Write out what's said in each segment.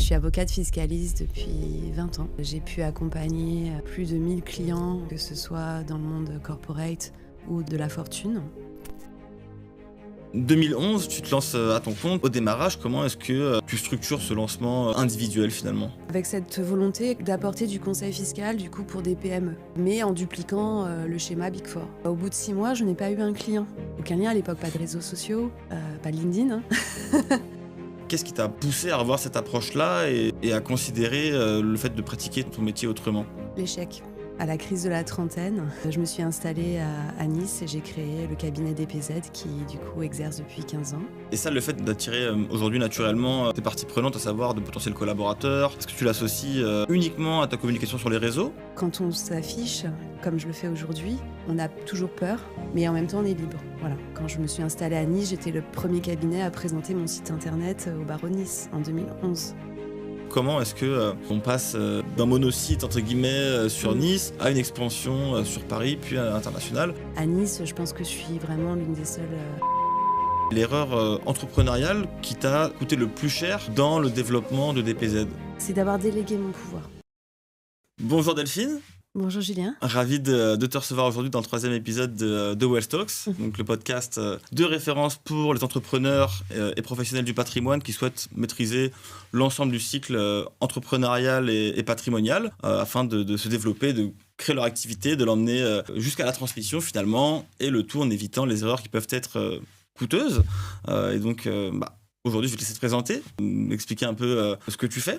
suis avocate fiscaliste depuis 20 ans. J'ai pu accompagner plus de 1000 clients, que ce soit dans le monde corporate ou de la fortune. 2011, tu te lances à ton compte. Au démarrage, comment est-ce que tu structures ce lancement individuel finalement? Avec cette volonté d'apporter du conseil fiscal du coup pour des PME, mais en dupliquant le schéma Big Four. Au bout de 6 mois, je n'ai pas eu un client. Aucun lien à l'époque, pas de réseaux sociaux, pas de LinkedIn. Qu'est-ce qui t'a poussé à revoir cette approche-là et à considérer le fait de pratiquer ton métier autrement? L'échec. À la crise de la trentaine, je me suis installée à Nice et j'ai créé le cabinet DPZ qui du coup exerce depuis 15 ans. Et ça, le fait d'attirer aujourd'hui naturellement tes parties prenantes, à savoir de potentiels collaborateurs, est-ce que tu l'associes uniquement à ta communication sur les réseaux? Quand on s'affiche, comme je le fais aujourd'hui, on a toujours peur, mais en même temps on est libre. Voilà. Quand je me suis installée à Nice, j'étais le premier cabinet à présenter mon site internet au barreau de Nice en 2011. Comment est-ce que on passe d'un monosite entre guillemets sur Nice à une expansion sur Paris puis à l'international? À Nice, je pense que je suis vraiment l'une des seules. L'erreur entrepreneuriale qui t'a coûté le plus cher dans le développement de DPZ? C'est d'avoir délégué mon pouvoir. Bonjour Delphine. Bonjour Julien. Ravi de te recevoir aujourd'hui dans le 3e épisode de Wealth Talks, donc le podcast de référence pour les entrepreneurs et professionnels du patrimoine qui souhaitent maîtriser l'ensemble du cycle entrepreneurial et patrimonial afin de se développer, de créer leur activité, de l'emmener jusqu'à la transmission finalement, et le tout en évitant les erreurs qui peuvent être coûteuses. Et donc aujourd'hui je vais te laisser te présenter, m'expliquer un peu ce que tu fais.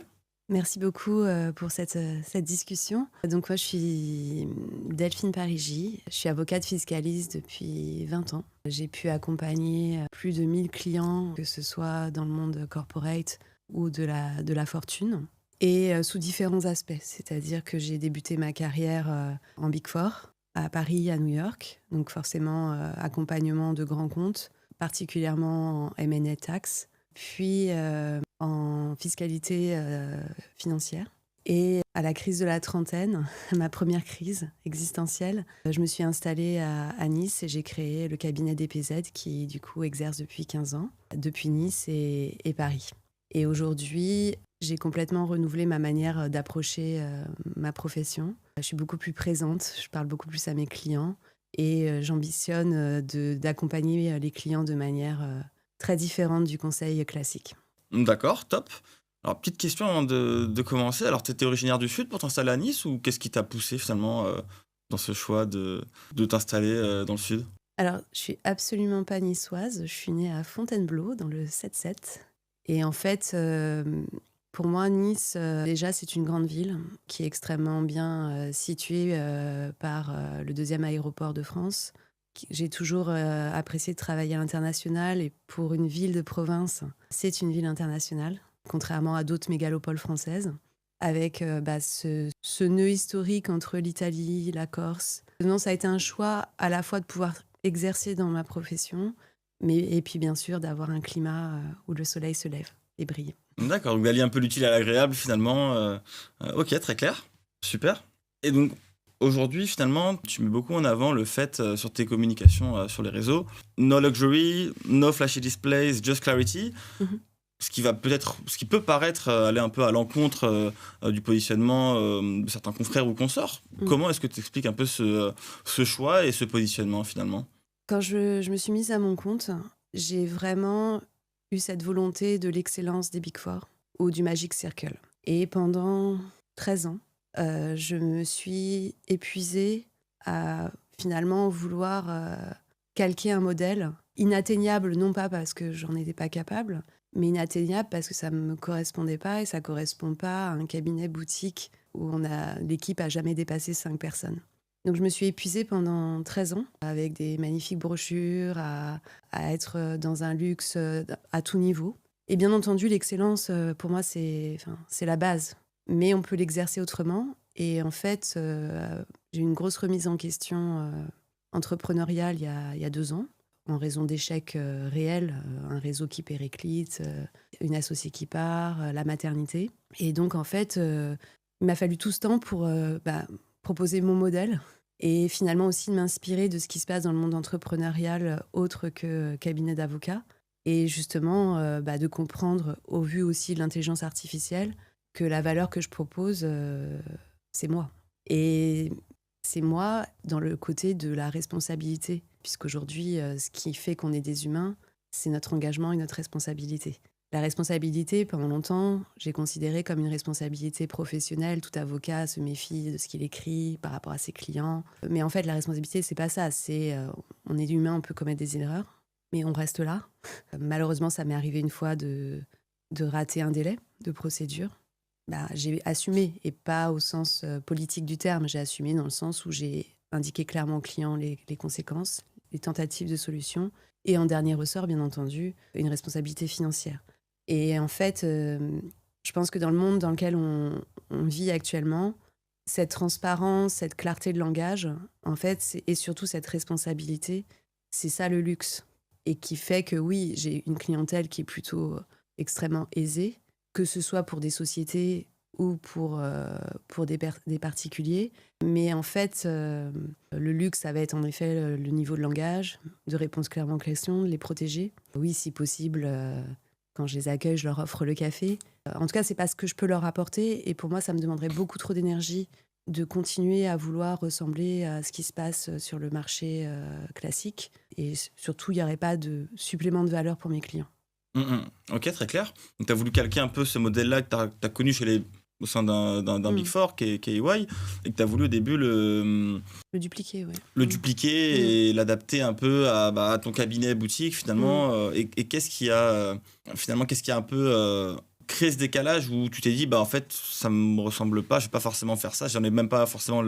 Merci beaucoup pour cette discussion. Donc moi, je suis Delphine Parigi. Je suis avocate fiscaliste depuis 20 ans. J'ai pu accompagner plus de 1000 clients, que ce soit dans le monde corporate ou de la fortune, et sous différents aspects. C'est-à-dire que j'ai débuté ma carrière en Big Four, à Paris, à New York. Donc forcément, accompagnement de grands comptes, particulièrement en M&A tax. Puis en fiscalité financière. Et à la crise de la trentaine, ma première crise existentielle, je me suis installée à Nice et j'ai créé le cabinet DPZ qui du coup exerce depuis 15 ans, depuis Nice et Paris. Et aujourd'hui, j'ai complètement renouvelé ma manière d'approcher ma profession. Je suis beaucoup plus présente, je parle beaucoup plus à mes clients et j'ambitionne d'accompagner les clients de manière très différente du conseil classique. D'accord, top. Alors, petite question avant de commencer. Alors, tu étais originaire du Sud pour t'installer à Nice ou qu'est-ce qui t'a poussé finalement dans ce choix de t'installer dans le Sud? Alors, je suis absolument pas niçoise. Je suis née à Fontainebleau, dans le 7-7. Et en fait, pour moi, Nice, déjà, c'est une grande ville qui est extrêmement bien située par le 2e aéroport de France. J'ai toujours apprécié de travailler à l'international et pour une ville de province, c'est une ville internationale, contrairement à d'autres mégalopoles françaises, avec ce nœud historique entre l'Italie, la Corse. Non, ça a été un choix à la fois de pouvoir exercer dans ma profession, et puis bien sûr d'avoir un climat où le soleil se lève et brille. D'accord, donc d'allier un peu l'utile à l'agréable finalement. Ok, très clair. Super. Et donc, aujourd'hui, finalement, tu mets beaucoup en avant le fait sur tes communications sur les réseaux, no luxury, no flashy displays, just clarity. Mhm. Ce qui peut paraître aller un peu à l'encontre du positionnement de certains confrères ou consorts. Comment est-ce que tu expliques un peu ce choix et ce positionnement finalement? Quand je me suis mise à mon compte, j'ai vraiment eu cette volonté de l'excellence des Big Four ou du Magic Circle. Et pendant 13 ans, je me suis épuisée à finalement vouloir calquer un modèle inatteignable, non pas parce que j'en étais pas capable, mais inatteignable parce que ça me correspondait pas et ça correspond pas à un cabinet boutique où l'équipe a jamais dépassé 5 personnes. Donc je me suis épuisée pendant 13 ans avec des magnifiques brochures, à être dans un luxe à tout niveau. Et bien entendu, l'excellence, pour moi, c'est la base. Mais on peut l'exercer autrement. Et en fait, j'ai eu une grosse remise en question entrepreneuriale il y a 2 ans, en raison d'échecs réels, un réseau qui périclite, une associée qui part, la maternité. Et donc, en fait, il m'a fallu tout ce temps pour proposer mon modèle et finalement aussi de m'inspirer de ce qui se passe dans le monde entrepreneurial autre que cabinet d'avocats Et justement, de comprendre, au vu aussi de l'intelligence artificielle, que la valeur que je propose, c'est moi. Et c'est moi dans le côté de la responsabilité, puisqu'aujourd'hui, ce qui fait qu'on est des humains, c'est notre engagement et notre responsabilité. La responsabilité, pendant longtemps, j'ai considéré comme une responsabilité professionnelle. Tout avocat se méfie de ce qu'il écrit par rapport à ses clients. Mais en fait, la responsabilité, c'est pas ça. C'est, on est humain, on peut commettre des erreurs, mais on reste là. Malheureusement, ça m'est arrivé une fois de rater un délai de procédure. J'ai assumé, et pas au sens politique du terme. J'ai assumé dans le sens où j'ai indiqué clairement au client les conséquences, les tentatives de solution. Et en dernier ressort, bien entendu, une responsabilité financière. Et en fait, je pense que dans le monde dans lequel on vit actuellement, cette transparence, cette clarté de langage, en fait, et surtout cette responsabilité, c'est ça le luxe. Et qui fait que oui, j'ai une clientèle qui est plutôt extrêmement aisée, que ce soit pour des sociétés ou pour des particuliers. Mais en fait, le luxe, ça va être en effet le niveau de langage, de réponse clairement aux questions, de les protéger. Oui, si possible, quand je les accueille, je leur offre le café. En tout cas, c'est pas ce que je peux leur apporter. Et pour moi, ça me demanderait beaucoup trop d'énergie de continuer à vouloir ressembler à ce qui se passe sur le marché classique. Et surtout, il n'y aurait pas de supplément de valeur pour mes clients. Ok, très clair. Donc, tu as voulu calquer un peu ce modèle-là que tu as connu au sein d'un Big Four qui est EY, et que tu as voulu au début le dupliquer, ouais. dupliquer et l'adapter un peu à ton cabinet boutique finalement. Et qu'est-ce qui a un peu créé ce décalage où tu t'es dit en fait ça me ressemble pas, je vais pas forcément faire ça, j'en ai même pas forcément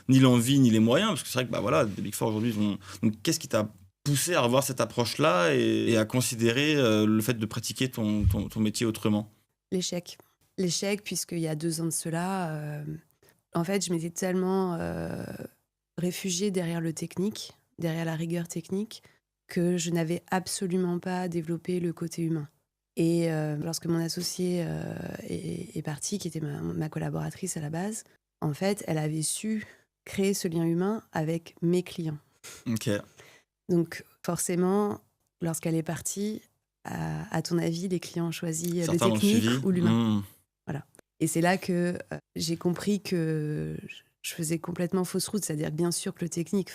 ni l'envie ni les moyens, parce que c'est vrai que des Big Four aujourd'hui donc qu'est-ce qui t'a poussé à revoir cette approche-là et à considérer le fait de pratiquer ton métier autrement? L'échec, puisqu'il y a 2 ans de cela, en fait, je m'étais tellement réfugiée derrière le technique, derrière la rigueur technique, que je n'avais absolument pas développé le côté humain. Et lorsque mon associée est partie, qui était ma collaboratrice à la base, en fait, elle avait su créer ce lien humain avec mes clients. Ok. Donc forcément, lorsqu'elle est partie, à ton avis, les clients ont choisi le technique ou l'humain? Voilà. Et c'est là que j'ai compris que je faisais complètement fausse route. C'est-à-dire que bien sûr que le technique,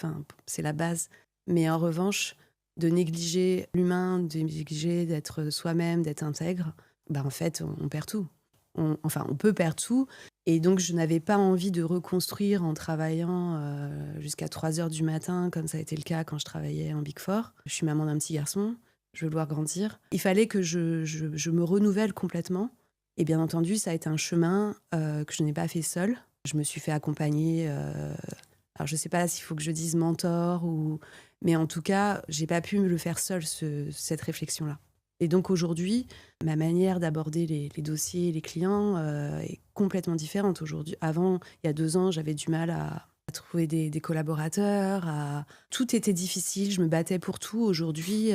c'est la base. Mais en revanche, de négliger l'humain, de négliger d'être soi-même, d'être intègre, en fait, on perd tout. On peut perdre tout. Et donc, je n'avais pas envie de reconstruire en travaillant jusqu'à 3 heures du matin, comme ça a été le cas quand je travaillais en Big Four. Je suis maman d'un petit garçon, je veux le voir grandir. Il fallait que je me renouvelle complètement. Et bien entendu, ça a été un chemin que je n'ai pas fait seule. Je me suis fait accompagner. Alors, je ne sais pas s'il faut que je dise mentor, mais en tout cas, je n'ai pas pu me le faire seule, cette réflexion-là. Et donc aujourd'hui, ma manière d'aborder les dossiers, les clients est complètement différente aujourd'hui. Avant, il y a 2 ans, j'avais du mal à trouver des collaborateurs. Tout était difficile, je me battais pour tout. Aujourd'hui,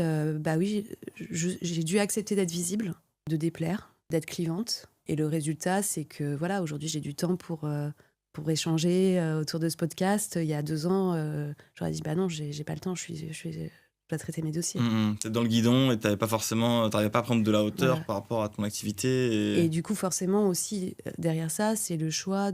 oui, j'ai dû accepter d'être visible, de déplaire, d'être clivante. Et le résultat, c'est que voilà, aujourd'hui, j'ai du temps pour échanger autour de ce podcast. Il y a 2 ans, j'aurais dit non, j'ai pas le temps, je dois traiter mes dossiers. T'es dans le guidon et t'arrivais pas à prendre de la hauteur par rapport à ton activité. Et du coup, forcément aussi, derrière ça, c'est le choix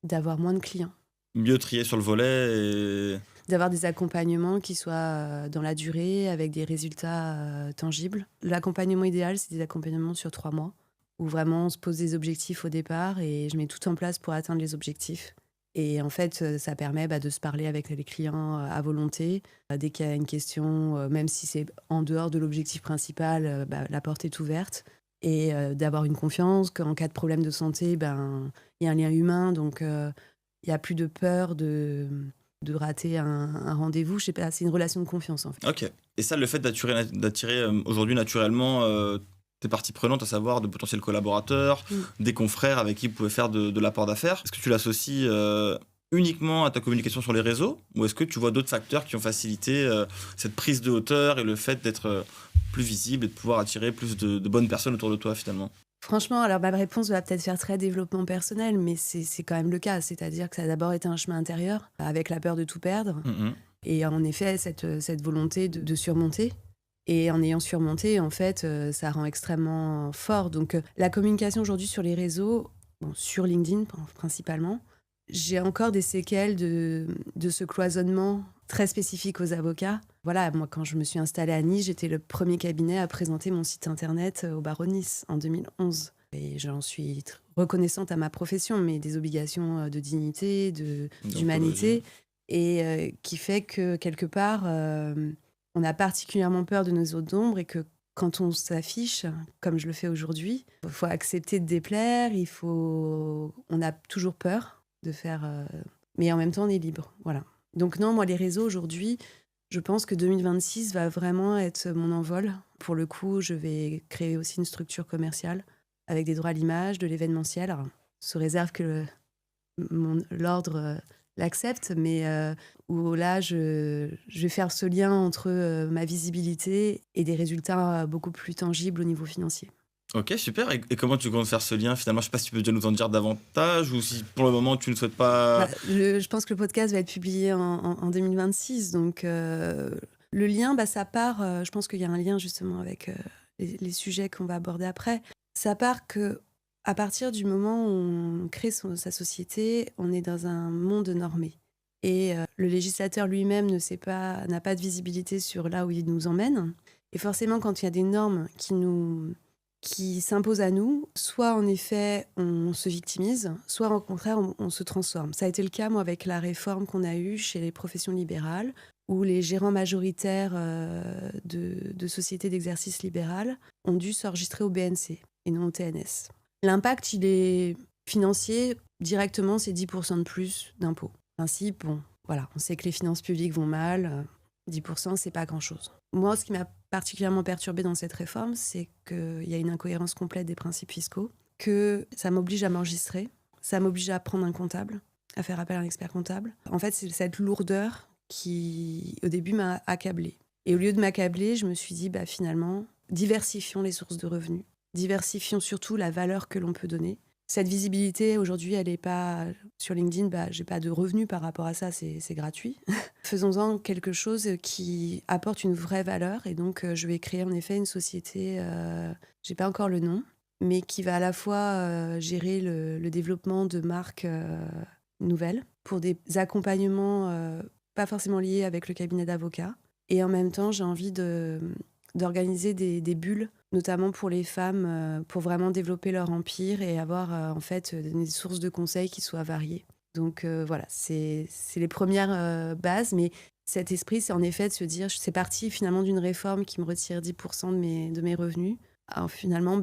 d'avoir moins de clients. Mieux trier sur le volet. D'avoir des accompagnements qui soient dans la durée, avec des résultats tangibles. L'accompagnement idéal, c'est des accompagnements sur 3 mois, où vraiment on se pose des objectifs au départ et je mets tout en place pour atteindre les objectifs. Et en fait, ça permet de se parler avec les clients à volonté. Dès qu'il y a une question, même si c'est en dehors de l'objectif principal, la porte est ouverte. Et d'avoir une confiance qu'en cas de problème de santé, il y a un lien humain. Donc, il n'y a plus de peur de rater un rendez-vous. Je sais pas, c'est une relation de confiance, en fait. Ok. Et ça, le fait d'attirer aujourd'hui naturellement tes parties prenantes, à savoir de potentiels collaborateurs, des confrères avec qui vous pouvez faire de l'apport d'affaires. Est-ce que tu l'associes uniquement à ta communication sur les réseaux, ou est-ce que tu vois d'autres facteurs qui ont facilité cette prise de hauteur et le fait d'être plus visible et de pouvoir attirer plus de bonnes personnes autour de toi finalement? Franchement, alors ma réponse va peut-être faire très développement personnel, mais c'est quand même le cas. C'est-à-dire que ça a d'abord été un chemin intérieur, avec la peur de tout perdre. Et en effet, cette volonté de surmonter. Et en ayant surmonté, en fait, ça rend extrêmement fort. Donc, la communication aujourd'hui sur les réseaux, bon, sur LinkedIn principalement, j'ai encore des séquelles de ce cloisonnement très spécifique aux avocats. Voilà, moi, quand je me suis installée à Nice, j'étais le premier cabinet à présenter mon site internet au barreau de Nice en 2011. Et j'en suis reconnaissante à ma profession, mais des obligations de dignité, d'humanité, et qui fait que, quelque part, on a particulièrement peur de nos zones d'ombre et que quand on s'affiche, comme je le fais aujourd'hui, il faut accepter de déplaire, on a toujours peur de faire... mais en même temps, on est libre. Voilà. Donc non, moi, les réseaux, aujourd'hui, je pense que 2026 va vraiment être mon envol. Pour le coup, je vais créer aussi une structure commerciale avec des droits à l'image, de l'événementiel. Alors, sous réserve que l'ordre l'accepte, mais où là, je vais faire ce lien entre ma visibilité et des résultats beaucoup plus tangibles au niveau financier. Ok, super. Et comment tu comptes faire ce lien finalement? Je sais pas si tu peux déjà nous en dire davantage ou si pour le moment tu ne souhaites pas. Je pense que le podcast va être publié en 2026. Donc, le lien, ça part. Je pense qu'il y a un lien justement avec les sujets qu'on va aborder après. Ça part que à partir du moment où on crée sa société, on est dans un monde normé. Et le législateur lui-même n'a pas de visibilité sur là où il nous emmène. Et forcément, quand il y a des normes qui s'imposent à nous, soit en effet on se victimise, soit au contraire on se transforme. Ça a été le cas, moi, avec la réforme qu'on a eue chez les professions libérales, où les gérants majoritaires de sociétés d'exercice libéral ont dû s'enregistrer au BNC et non au TNS. L'impact, il est financier, directement, c'est 10% de plus d'impôts. Principe, bon, voilà, on sait que les finances publiques vont mal, 10%, c'est pas grand-chose. Moi, ce qui m'a particulièrement perturbée dans cette réforme, c'est qu'il y a une incohérence complète des principes fiscaux, que ça m'oblige à m'enregistrer, ça m'oblige à prendre un comptable, à faire appel à un expert comptable. En fait, c'est cette lourdeur qui, au début, m'a accablée. Et au lieu de m'accabler, je me suis dit, finalement, diversifions les sources de revenus, diversifions surtout la valeur que l'on peut donner. Cette visibilité, aujourd'hui, elle n'est pas sur LinkedIn, j'ai pas de revenus par rapport à ça, c'est gratuit. Faisons-en quelque chose qui apporte une vraie valeur. Et donc, je vais créer en effet une société, j'ai pas encore le nom, mais qui va à la fois gérer le développement de marques nouvelles pour des accompagnements pas forcément liés avec le cabinet d'avocats. Et en même temps, j'ai envie d'organiser des bulles, notamment pour les femmes, pour vraiment développer leur empire et avoir en fait des sources de conseils qui soient variées. Donc voilà, c'est les premières bases, mais cet esprit, c'est en effet de se dire, c'est parti finalement d'une réforme qui me retire 10% de mes revenus. Alors finalement,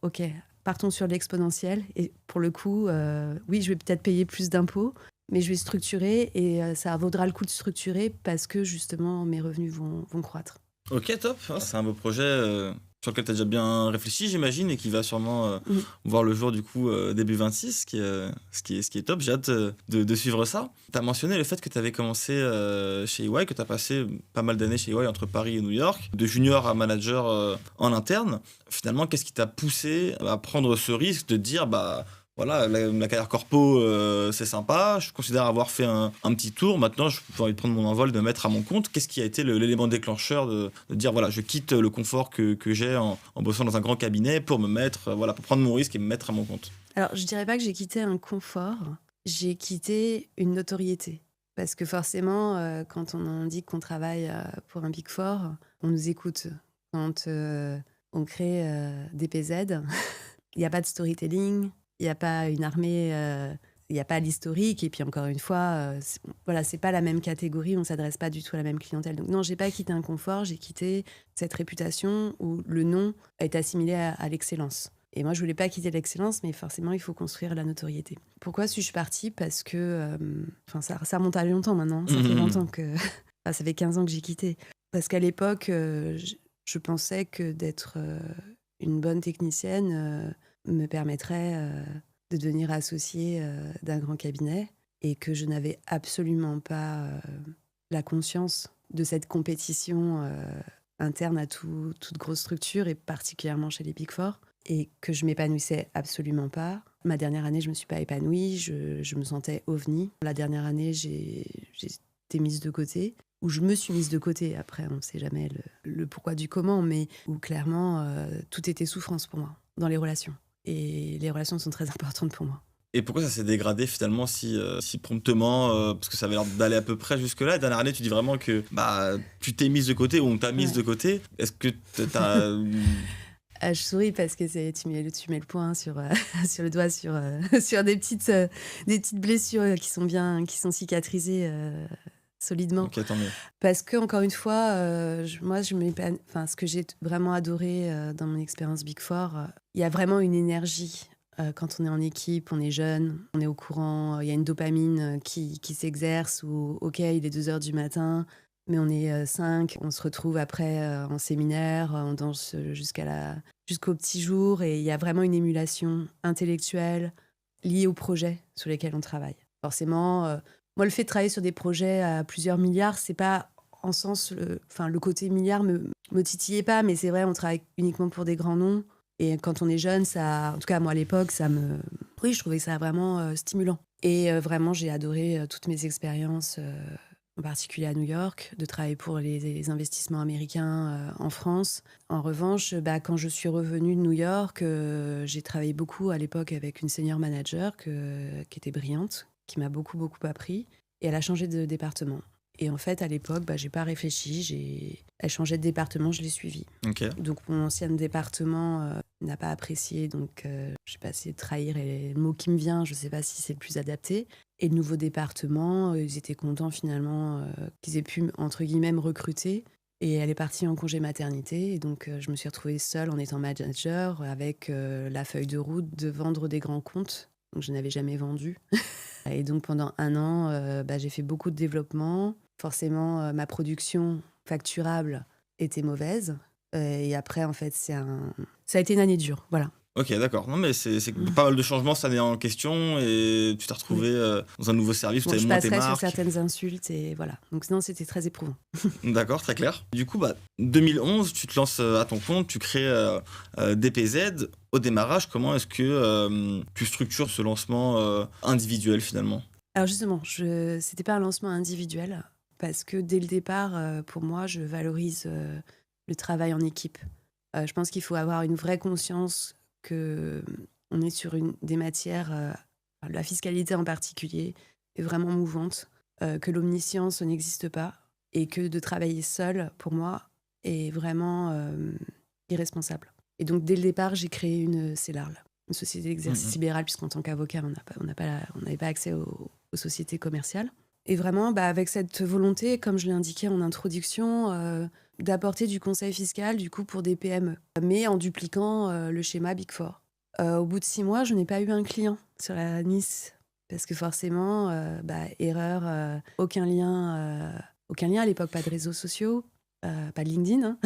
ok, partons sur l'exponentiel. Et pour le coup, oui, je vais peut-être payer plus d'impôts, mais je vais structurer et ça vaudra le coup de structurer parce que justement, mes revenus vont croître. Ok, top. C'est un beau projet sur lequel tu as déjà bien réfléchi, j'imagine, et qui va sûrement voir le jour du coup début 26, ce qui est top. J'ai hâte de suivre ça. Tu as mentionné le fait que tu avais commencé chez EY, que tu as passé pas mal d'années chez EY entre Paris et New York, de junior à manager en interne. Finalement, qu'est-ce qui t'a poussé à prendre ce risque de dire voilà, la carrière corpo, c'est sympa. Je considère avoir fait un petit tour. Maintenant, j'ai envie de prendre mon envol, de me mettre à mon compte. Qu'est-ce qui a été l'élément déclencheur de dire, voilà, je quitte le confort que j'ai en bossant dans un grand cabinet pour me mettre, pour prendre mon risque et me mettre à mon compte? Alors, je dirais pas que j'ai quitté un confort. J'ai quitté une notoriété. Parce que forcément, quand on indique qu'on travaille pour un Big Four, on nous écoute. Quand on crée des PZ, il n'y a pas de storytelling. Il n'y a pas une armée, il n'y a pas l'historique. Et puis encore une fois, c'est pas la même catégorie, on ne s'adresse pas du tout à la même clientèle. Donc non, j'ai pas quitté un confort, j'ai quitté cette réputation où le nom est assimilé à l'excellence. Et moi, je voulais pas quitter l'excellence, mais forcément, il faut construire la notoriété. Pourquoi suis-je partie? Parce que, ça remonte à longtemps maintenant, ça fait longtemps que... ça fait 15 ans que j'ai quitté. Parce qu'à l'époque, je pensais que d'être une bonne technicienne... me permettrait de devenir associée d'un grand cabinet et que je n'avais absolument pas la conscience de cette compétition interne à toute grosse structure et particulièrement chez les Big Four et que je m'épanouissais absolument pas. Ma dernière année, je me suis pas épanouie, je me sentais ovni. La dernière année, j'ai été mise de côté où je me suis mise de côté. Après, on ne sait jamais le pourquoi du comment, mais où clairement, tout était souffrance pour moi dans les relations. Et les relations sont très importantes pour moi. Et pourquoi ça s'est dégradé finalement si promptement parce que ça avait l'air d'aller à peu près jusque-là. La dernière année, tu dis vraiment que tu t'es mise de côté ou on t'a mise de côté. Est-ce que t'as... Je souris parce que tu mets le point sur, sur le doigt sur, sur des petites blessures qui sont cicatrisées solidement. Ok, tant mieux. Parce que encore une fois, ce que j'ai vraiment adoré dans mon expérience Big Four, il y a vraiment une énergie. Quand on est en équipe, on est jeune, on est au courant, il y a une dopamine qui s'exerce où, ok, il est 2 heures du matin, mais on est 5, on se retrouve après en séminaire, on danse jusqu'au petit jour, et il y a vraiment une émulation intellectuelle liée aux projets sur lesquels on travaille. Forcément, moi, le fait de travailler sur des projets à plusieurs milliards, c'est pas en sens... le côté milliard me titillait pas, mais c'est vrai, on travaille uniquement pour des grands noms. Et quand on est jeune, ça, en tout cas moi à l'époque, oui, je trouvais ça vraiment stimulant. Et vraiment, j'ai adoré toutes mes expériences, en particulier à New York, de travailler pour les investissements américains en France. En revanche, quand je suis revenue de New York, j'ai travaillé beaucoup à l'époque avec une senior manager qui était brillante, qui m'a beaucoup, beaucoup appris. Et elle a changé de département. Et en fait, à l'époque, j'ai pas réfléchi. Elle changeait de département, je l'ai suivie. Okay. Donc, mon ancien département n'a pas apprécié. Donc, je sais pas si trahir est le mot qui me vient. Je sais pas si c'est le plus adapté. Et le nouveau département, ils étaient contents finalement qu'ils aient pu, entre guillemets, me recruter. Et elle est partie en congé maternité. Et donc, je me suis retrouvée seule en étant manager avec la feuille de route de vendre des grands comptes. Donc, je n'avais jamais vendu. Et donc, pendant 1 an, j'ai fait beaucoup de développement. Forcément, ma production facturable était mauvaise. Et après, en fait, ça a été une année dure. Voilà. Ok, d'accord. Non, mais c'est pas mal de changements cette année en question et tu t'es retrouvé dans un nouveau service où tu avais moins tes marques. Je passerai sur certaines insultes et voilà. Donc, sinon, c'était très éprouvant. D'accord, très clair. Du coup, 2011, tu te lances à ton compte, tu crées DPZ. Au démarrage, comment est-ce que tu structures ce lancement individuel finalement ? Alors justement, c'était pas un lancement individuel parce que dès le départ, pour moi, je valorise le travail en équipe. Je pense qu'il faut avoir une vraie conscience que on est sur des matières, la fiscalité en particulier, est vraiment mouvante, que l'omniscience n'existe pas et que de travailler seul, pour moi, est vraiment irresponsable. Et donc, dès le départ, j'ai créé une CELARL, une société d'exercice libéral, puisqu'en tant qu'avocat, on n'avait pas accès aux sociétés commerciales. Et vraiment, avec cette volonté, comme je l'ai indiqué en introduction, d'apporter du conseil fiscal du coup pour des PME, mais en dupliquant le schéma Big Four. Au bout de 6 mois, je n'ai pas eu un client sur la Nice parce que forcément, erreur, aucun lien à l'époque, pas de réseaux sociaux, pas de LinkedIn,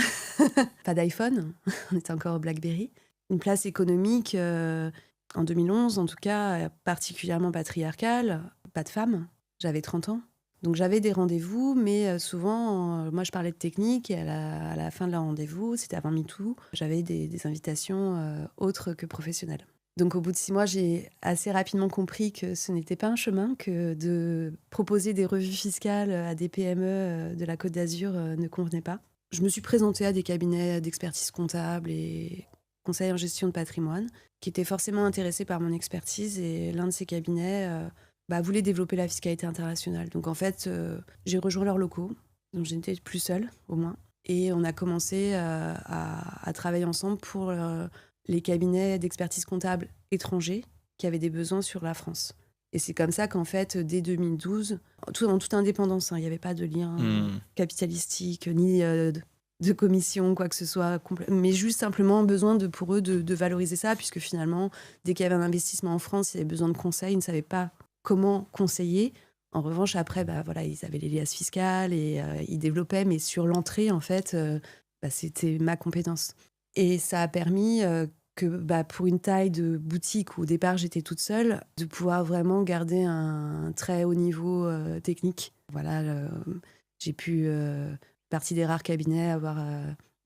pas d'iPhone, on était encore au BlackBerry. Une place économique en 2011, en tout cas, particulièrement patriarcale, pas de femmes. J'avais 30 ans. Donc j'avais des rendez-vous, mais souvent, moi je parlais de technique et à la fin de la rendez-vous, c'était avant MeToo, j'avais des invitations autres que professionnelles. Donc au bout de 6 mois, j'ai assez rapidement compris que ce n'était pas un chemin, que de proposer des revues fiscales à des PME de la Côte d'Azur ne convenait pas. Je me suis présentée à des cabinets d'expertise comptable et conseils en gestion de patrimoine qui étaient forcément intéressés par mon expertise, et l'un de ces cabinets voulait développer la fiscalité internationale. Donc en fait, j'ai rejoint leurs locaux, donc je n'étais plus seule au moins, et on a commencé à travailler ensemble pour les cabinets d'expertise comptable étrangers qui avaient des besoins sur la France. Et c'est comme ça qu'en fait, dès 2012, en toute indépendance, il n'y avait pas de lien capitalistique, ni de commission, quoi que ce soit, mais juste simplement besoin pour eux de valoriser ça, puisque finalement, dès qu'il y avait un investissement en France, ils avaient besoin de conseils, ils ne savaient pas comment conseiller. En revanche, après, ils avaient les liasses fiscales et ils développaient, mais sur l'entrée, en fait, c'était ma compétence. Et ça a permis que pour une taille de boutique où au départ j'étais toute seule, de pouvoir vraiment garder un très haut niveau technique. Voilà, j'ai pu, partie des rares cabinets à avoir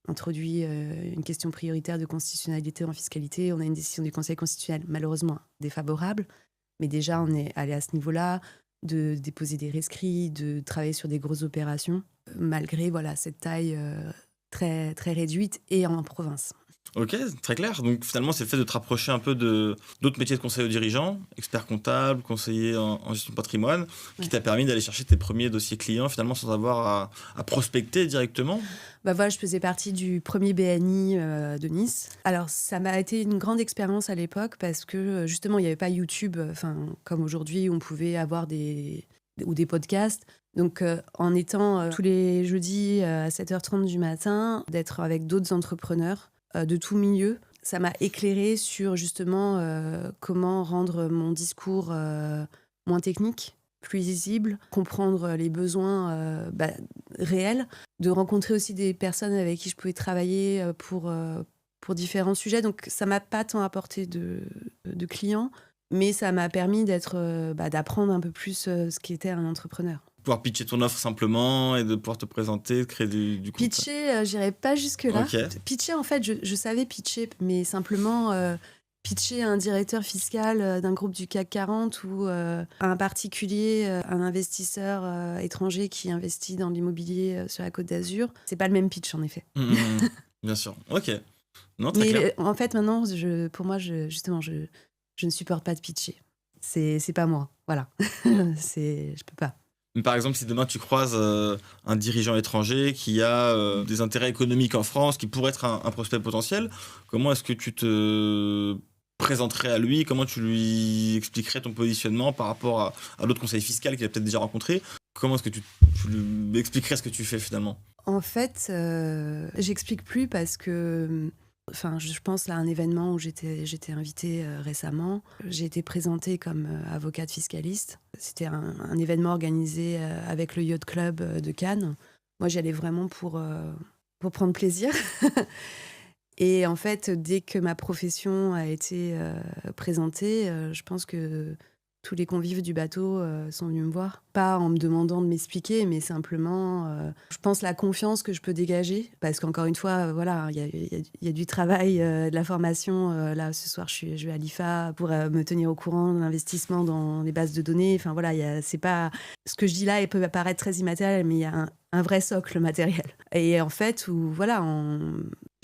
introduit une question prioritaire de constitutionnalité en fiscalité. On a une décision du Conseil constitutionnel malheureusement défavorable, mais déjà on est allé à ce niveau-là, de déposer des rescrits, de travailler sur des grosses opérations. malgré cette taille très, très réduite et en province. Ok, très clair. Donc finalement, c'est le fait de te rapprocher un peu d'autres métiers de conseiller aux dirigeants, expert comptable, conseiller en gestion de patrimoine, qui t'a permis d'aller chercher tes premiers dossiers clients finalement sans avoir à prospecter directement. Je faisais partie du premier BNI de Nice. Alors, ça m'a été une grande expérience à l'époque parce que justement, il n'y avait pas YouTube, comme aujourd'hui, où on pouvait avoir des podcasts. Donc, en étant tous les jeudis à 7h30 du matin, d'être avec d'autres entrepreneurs de tout milieu, ça m'a éclairée sur justement comment rendre mon discours moins technique, plus lisible, comprendre les besoins réels, de rencontrer aussi des personnes avec qui je pouvais travailler pour différents sujets. Donc, ça m'a pas tant apporté de clients, mais ça m'a permis d'apprendre un peu plus ce qu'était un entrepreneur. Pouvoir pitcher ton offre simplement et de pouvoir te présenter, de créer du contenu. Pitcher, j'irais pas jusque-là. Okay. Pitcher, en fait, je savais pitcher, mais simplement pitcher un directeur fiscal d'un groupe du CAC 40 ou un particulier, un investisseur étranger qui investit dans l'immobilier sur la Côte d'Azur. C'est pas le même pitch, en effet. Bien sûr. Ok. Non, très mais clair. En fait, maintenant, pour moi, je ne supporte pas de pitcher. C'est pas moi. Voilà. Je peux pas. Par exemple, si demain tu croises un dirigeant étranger qui a des intérêts économiques en France, qui pourrait être un prospect potentiel, comment est-ce que tu te présenterais à lui? Comment tu lui expliquerais ton positionnement par rapport à l'autre conseiller fiscal qu'il a peut-être déjà rencontré? Comment est-ce que tu lui expliquerais ce que tu fais finalement? En fait, j'explique plus parce que... je pense à un événement où j'étais invitée récemment. J'ai été présentée comme avocate fiscaliste. C'était un événement organisé avec le Yacht Club de Cannes. Moi, j'y allais vraiment pour prendre plaisir. Et en fait, dès que ma profession a été présentée, je pense que tous les convives du bateau sont venus me voir. Pas en me demandant de m'expliquer, mais simplement, je pense, la confiance que je peux dégager. Parce qu'encore une fois, il y a du travail, de la formation. Là, ce soir, je vais à l'IFA pour me tenir au courant de l'investissement dans les bases de données. Enfin, voilà, c'est pas... Ce que je dis là, il peut paraître très immatériel, mais il y a un vrai socle matériel. Et en fait,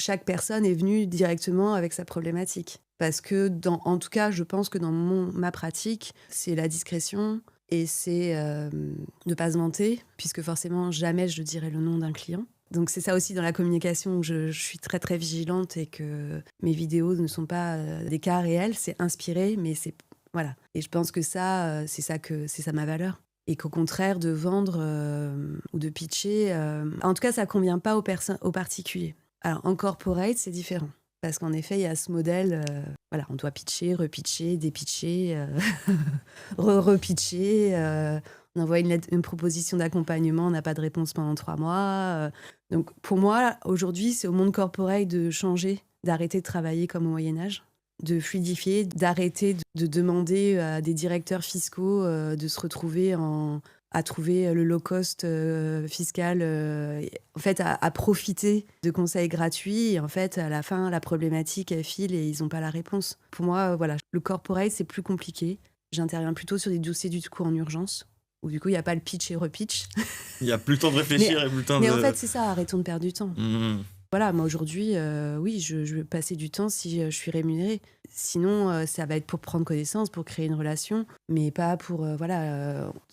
chaque personne est venue directement avec sa problématique. Parce que, en tout cas, je pense que dans ma pratique, c'est la discrétion et c'est ne pas se vanter, puisque forcément, jamais je dirai le nom d'un client. Donc, c'est ça aussi dans la communication où je suis très, très vigilante et que mes vidéos ne sont pas des cas réels, c'est inspiré, mais c'est... Voilà. Et je pense que c'est ça ma valeur. Et qu'au contraire, de vendre ou de pitcher, en tout cas, ça ne convient pas aux particuliers. Alors, en corporate, c'est différent. Parce qu'en effet, il y a ce modèle, on doit pitcher, repitcher, dépitcher, repitcher. On envoie une proposition d'accompagnement, on n'a pas de réponse pendant 3 mois. Donc pour moi, aujourd'hui, c'est au monde corporate de changer, d'arrêter de travailler comme au Moyen-Âge, de fluidifier, d'arrêter de demander à des directeurs fiscaux de se retrouver à trouver le low-cost fiscal, en fait, à profiter de conseils gratuits. Et en fait, à la fin, la problématique, elle file et ils n'ont pas la réponse. Pour moi, le corporate, c'est plus compliqué. J'interviens plutôt sur des dossiers du coup en urgence, où du coup, il n'y a pas le pitch et repitch. Il n'y a plus le temps de réfléchir et plus le temps Mais en fait, c'est ça, arrêtons de perdre du temps. Voilà, moi aujourd'hui, oui, je vais passer du temps si je suis rémunérée. Sinon, ça va être pour prendre connaissance, pour créer une relation, mais pas pour...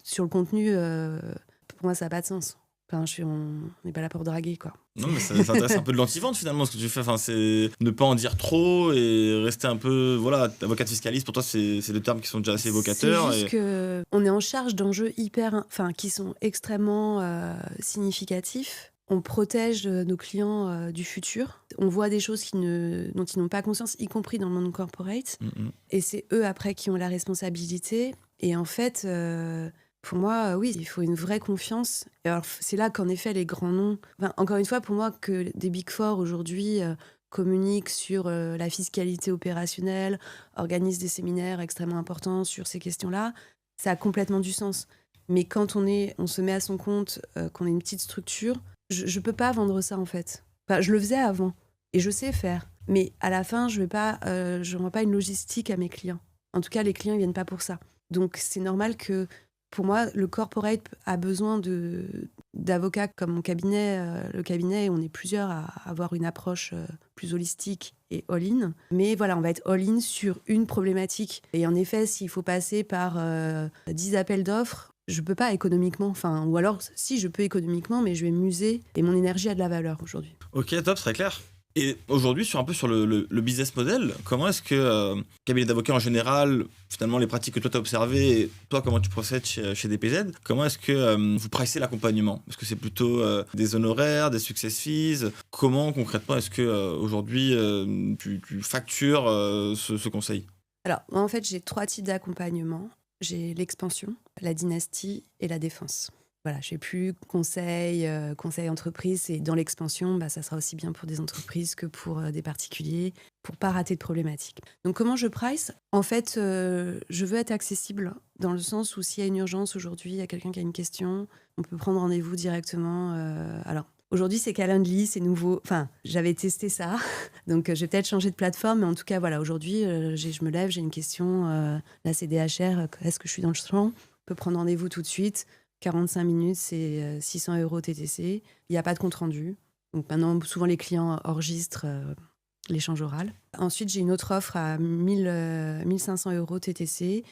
sur le contenu, pour moi, ça n'a pas de sens. Enfin, on n'est pas là pour draguer, quoi. Non, mais ça intéresse un peu de l'anti-vente, finalement, ce que tu fais. Enfin, c'est ne pas en dire trop et rester un peu... Voilà, avocate fiscaliste, pour toi, c'est des termes qui sont déjà assez évocateurs. C'est juste qu'on est en charge d'enjeux qui sont extrêmement significatifs. On protège nos clients du futur. On voit des choses dont ils n'ont pas conscience, y compris dans le monde corporate. Et c'est eux, après, qui ont la responsabilité. Et en fait, pour moi, oui, il faut une vraie confiance. Et alors, c'est là qu'en effet, les grands noms... encore une fois, pour moi, que des Big Four, aujourd'hui, communiquent sur la fiscalité opérationnelle, organisent des séminaires extrêmement importants sur ces questions-là, ça a complètement du sens. Mais quand on se met à son compte, qu'on est une petite structure... Je peux pas vendre ça, en fait. Je le faisais avant, et je sais faire. Mais à la fin, je n'envoie pas une logistique à mes clients. En tout cas, les clients, ils viennent pas pour ça. Donc, c'est normal que pour moi, le corporate a besoin d'avocats comme mon cabinet. Le cabinet, on est plusieurs à avoir une approche plus holistique et all-in. Mais voilà, on va être all-in sur une problématique. Et en effet, s'il faut passer par 10 appels d'offres, je ne peux pas économiquement. Ou alors, si, je peux économiquement, mais je vais m'user et mon énergie a de la valeur aujourd'hui. Ok, top, c'est très clair. Et aujourd'hui, sur le business model, comment est-ce que cabinet d'avocats en général, finalement les pratiques que toi tu as observées, et toi comment tu procèdes chez DPZ, comment est-ce que vous pricez l'accompagnement? Est-ce que c'est plutôt des honoraires, des success fees? Comment concrètement est-ce que aujourd'hui tu factures ce conseil? Alors, moi, en fait, j'ai 3 types d'accompagnement. J'ai l'expansion, la dynastie et la défense. Voilà, je fais plus conseil entreprise, et dans l'expansion, ça sera aussi bien pour des entreprises que pour des particuliers, pour pas rater de problématiques. Donc comment je price? En fait, je veux être accessible dans le sens où s'il y a une urgence aujourd'hui, il y a quelqu'un qui a une question, on peut prendre rendez-vous directement. Alors aujourd'hui, c'est Calendly, c'est nouveau. Enfin, j'avais testé ça, donc je vais peut-être changer de plateforme, mais en tout cas, voilà, aujourd'hui, je me lève, j'ai une question. Là, c'est DHR, est-ce que je suis dans le champ? On peut prendre rendez-vous tout de suite. 45 minutes, c'est 600 € TTC. Il n'y a pas de compte-rendu. Donc maintenant, souvent, les clients enregistrent l'échange oral. Ensuite, j'ai une autre offre à 1500 € TTC,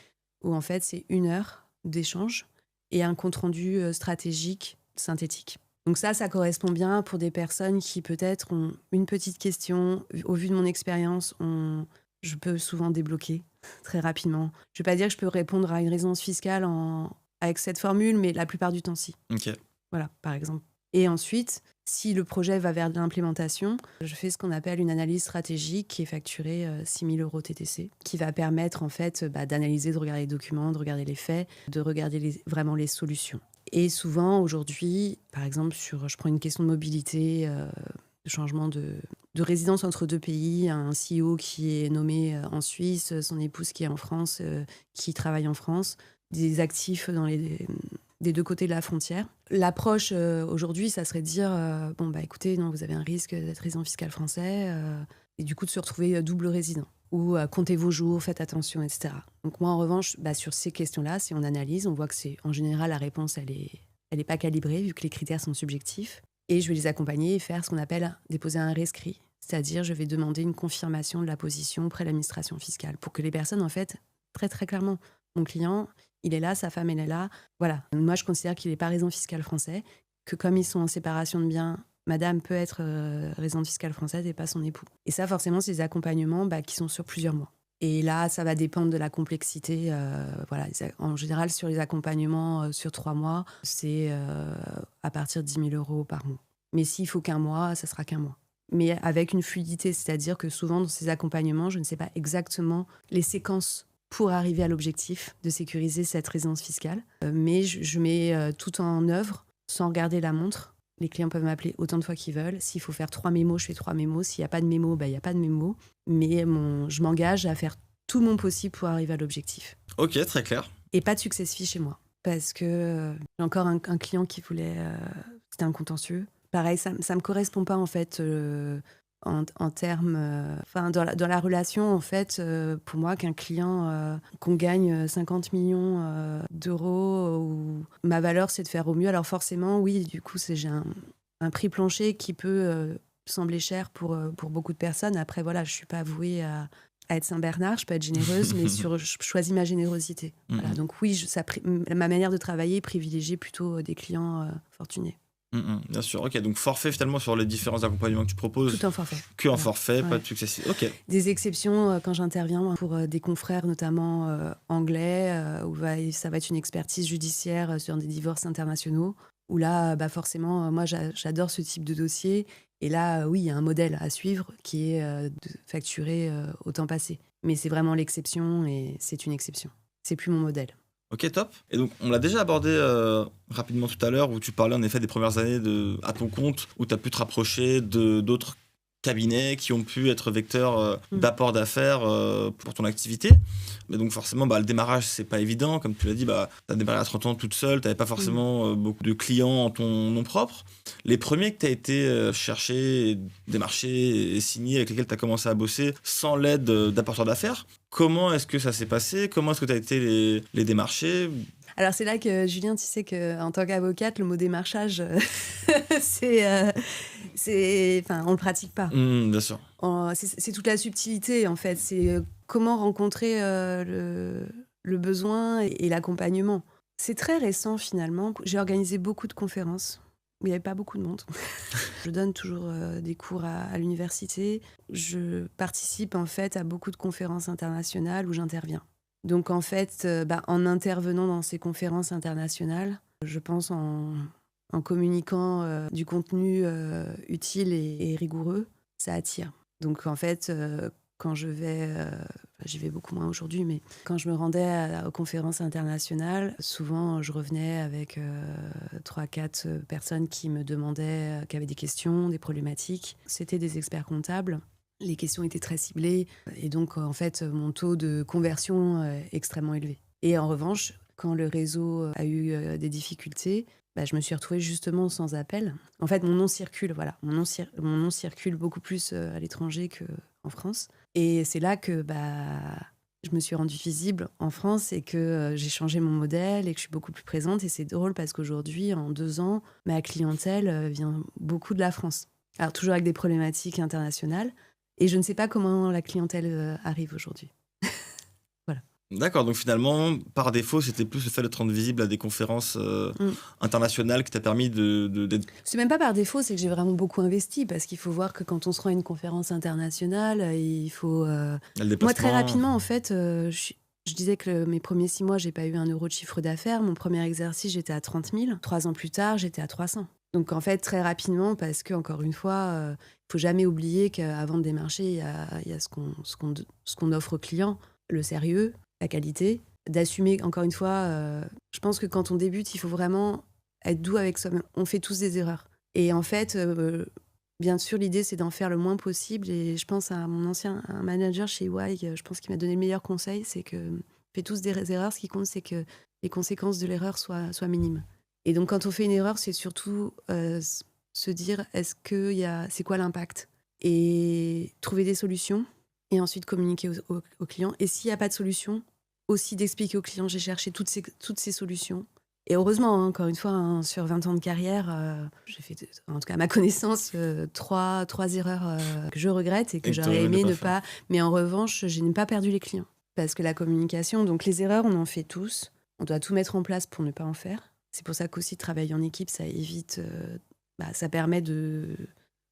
où en fait, c'est 1 heure d'échange et un compte-rendu stratégique synthétique. Donc ça correspond bien pour des personnes qui peut-être ont une petite question. Au vu de mon expérience, je peux souvent débloquer très rapidement. Je ne vais pas dire que je peux répondre à une résidence fiscale avec cette formule, mais la plupart du temps, si. Ok. Voilà, par exemple. Et ensuite, si le projet va vers de l'implémentation, je fais ce qu'on appelle une analyse stratégique qui est facturée 6 000 € TTC, qui va permettre en fait d'analyser, de regarder les documents, de regarder les faits, de regarder vraiment les solutions. Et souvent, aujourd'hui, par exemple, je prends une question de mobilité, de changement de résidence entre 2 pays, un CEO qui est nommé en Suisse, son épouse qui est en France, qui travaille en France, des actifs des 2 côtés de la frontière. L'approche aujourd'hui, ça serait de dire écoutez, non, vous avez un risque d'être résident fiscal français et du coup de se retrouver double résident. Ou comptez vos jours, faites attention, etc. Donc moi, en revanche, sur ces questions-là, si on analyse, on voit que en général, la réponse, elle est pas calibrée vu que les critères sont subjectifs. Et je vais les accompagner et faire ce qu'on appelle déposer un rescrit. C'est-à-dire, je vais demander une confirmation de la position auprès de l'administration fiscale pour que les personnes, en fait, très très clairement, mon client, il est là, sa femme, elle est là. Voilà. Moi, je considère qu'il n'est pas résident fiscal français, que comme ils sont en séparation de biens, madame peut être résidente fiscale française et pas son époux. Et ça, forcément, c'est des accompagnements qui sont sur plusieurs mois. Et là, ça va dépendre de la complexité. Voilà. En général, sur les accompagnements sur 3 mois, c'est à partir de 10 000 € par mois. Mais s'il faut qu'un mois, ça sera qu'un mois. Mais avec une fluidité, c'est-à-dire que souvent, dans ces accompagnements, je ne sais pas exactement les séquences pour arriver à l'objectif de sécuriser cette résidence fiscale. Mais je mets tout en œuvre sans regarder la montre. Les clients peuvent m'appeler autant de fois qu'ils veulent. S'il faut faire 3 mémos, je fais 3 mémos. S'il n'y a pas de mémos, il n'y a pas de mémos. Mais je m'engage à faire tout mon possible pour arriver à l'objectif. Ok, très clair. Et pas de success fee chez moi. Parce que j'ai encore un client qui voulait... c'était un contentieux. Pareil, ça ne me correspond pas en fait... en termes... dans la relation, en fait, pour moi, qu'un client, qu'on gagne 50 millions d'euros, où ma valeur, c'est de faire au mieux. Alors forcément, oui, du coup, j'ai un prix plancher qui peut sembler cher pour beaucoup de personnes. Après, voilà, je ne suis pas vouée à être Saint-Bernard, je peux être généreuse, mais je choisis ma générosité. Voilà, donc oui, ma manière de travailler privilégie plutôt des clients fortunés. Bien sûr, ok, donc forfait finalement sur les différents accompagnements que tu proposes. Tout en forfait. Que en forfait, pas de succès. Ok. Des exceptions quand j'interviens pour des confrères notamment anglais, où ça va être une expertise judiciaire sur des divorces internationaux, où là, forcément, moi j'adore ce type de dossier. Et là, oui, il y a un modèle à suivre qui est de facturer au temps passé. Mais c'est vraiment l'exception et c'est une exception. C'est plus mon modèle. Ok, top. Et donc, on l'a déjà abordé rapidement tout à l'heure, où tu parlais en effet des premières années à ton compte, où tu as pu te rapprocher d'autres cabinets qui ont pu être vecteurs d'apport d'affaires pour ton activité. Mais donc forcément, le démarrage, c'est pas évident. Comme tu l'as dit, tu as démarré à 30 ans toute seule, tu n'avais pas forcément beaucoup de clients en ton nom propre. Les premiers que tu as été chercher, démarcher et signer, avec lesquels tu as commencé à bosser sans l'aide d'apporteurs d'affaires, comment est-ce que ça s'est passé? Comment est-ce que tu as été les démarcher? Alors c'est là que, Julien, tu sais qu'en tant qu'avocate, le mot démarchage, enfin, on le pratique pas. Bien sûr. C'est toute la subtilité, en fait. C'est comment rencontrer le besoin et l'accompagnement. C'est très récent, finalement. J'ai organisé beaucoup de conférences où il n'y avait pas beaucoup de monde. Je donne toujours des cours à l'université. Je participe, en fait, à beaucoup de conférences internationales où j'interviens. Donc, en fait, en intervenant dans ces conférences internationales, je pense en communiquant du contenu utile et rigoureux, ça attire. Donc, en fait, quand je vais, j'y vais beaucoup moins aujourd'hui, mais quand je me rendais aux conférences internationales, souvent, je revenais avec 3-4 personnes qui me demandaient, qui avaient des questions, des problématiques. C'était des experts comptables. Les questions étaient très ciblées et donc, en fait, mon taux de conversion est extrêmement élevé. Et en revanche, quand le réseau a eu des difficultés, je me suis retrouvée justement sans appel. En fait, mon nom circule, voilà. Mon nom circule beaucoup plus à l'étranger qu'en France. Et c'est là que je me suis rendue visible en France et que j'ai changé mon modèle et que je suis beaucoup plus présente. Et c'est drôle parce qu'aujourd'hui, en 2 ans, ma clientèle vient beaucoup de la France. Alors, toujours avec des problématiques internationales. Et je ne sais pas comment la clientèle arrive aujourd'hui. Voilà. D'accord, donc finalement, par défaut, c'était plus le fait de te rendre visible à des conférences internationales qui t'a permis d'être... C'est même pas par défaut, c'est que j'ai vraiment beaucoup investi, parce qu'il faut voir que quand on se rend à une conférence internationale, il faut... Moi, très rapidement, en fait, je disais que mes premiers 6 mois, j'ai pas eu 1 euro de chiffre d'affaires. Mon premier exercice, j'étais à 30 000. 3 ans plus tard, j'étais à 300. Donc, en fait, très rapidement, parce que, encore une fois, il faut jamais oublier qu'avant de démarcher, il y a ce qu'on offre aux clients, le sérieux, la qualité, d'assumer, encore une fois, je pense que quand on débute, il faut vraiment être doux avec soi-même. On fait tous des erreurs. Et en fait, bien sûr, l'idée, c'est d'en faire le moins possible. Et je pense à mon ancien manager chez EY, je pense qu'il m'a donné le meilleur conseil, c'est que fait tous des erreurs. Ce qui compte, c'est que les conséquences de l'erreur soient minimes. Et donc, quand on fait une erreur, c'est surtout se dire, c'est quoi l'impact ? Et trouver des solutions. Et ensuite, communiquer aux clients. Et s'il n'y a pas de solution, aussi d'expliquer aux clients, j'ai cherché toutes ces solutions. Et heureusement, encore une fois, sur 20 ans de carrière, j'ai fait, en tout cas à ma connaissance, 3 erreurs que je regrette et que j'aurais aimé ne pas. Mais en revanche, je n'ai pas perdu les clients. Parce que la communication, donc les erreurs, on en fait tous. On doit tout mettre en place pour ne pas en faire. C'est pour ça qu'aussi travailler en équipe, ça évite, ça permet de...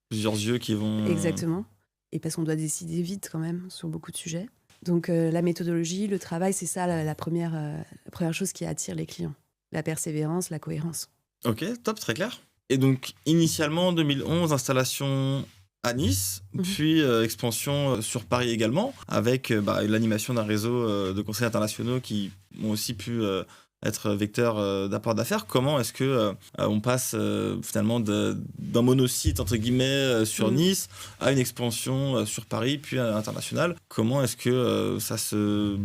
Plusieurs yeux qui vont... Exactement. Et parce qu'on doit décider vite quand même sur beaucoup de sujets. Donc la méthodologie, le travail, c'est ça la première chose qui attire les clients. La persévérance, la cohérence. Ok, top, très clair. Et donc, initialement, en 2011, installation à Nice, puis expansion sur Paris également, avec l'animation d'un réseau de conseils internationaux qui ont aussi pu être vecteurs d'apport d'affaires. Comment est-ce que on passe finalement d'un monosite, entre guillemets, sur Nice, à une expansion sur Paris, puis à l'international ? Comment est-ce que ça se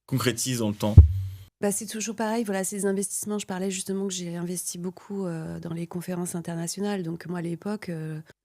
concrétise dans le temps ? C'est toujours pareil, voilà, ces investissements, je parlais justement que j'ai investi beaucoup dans les conférences internationales. Donc moi, à l'époque,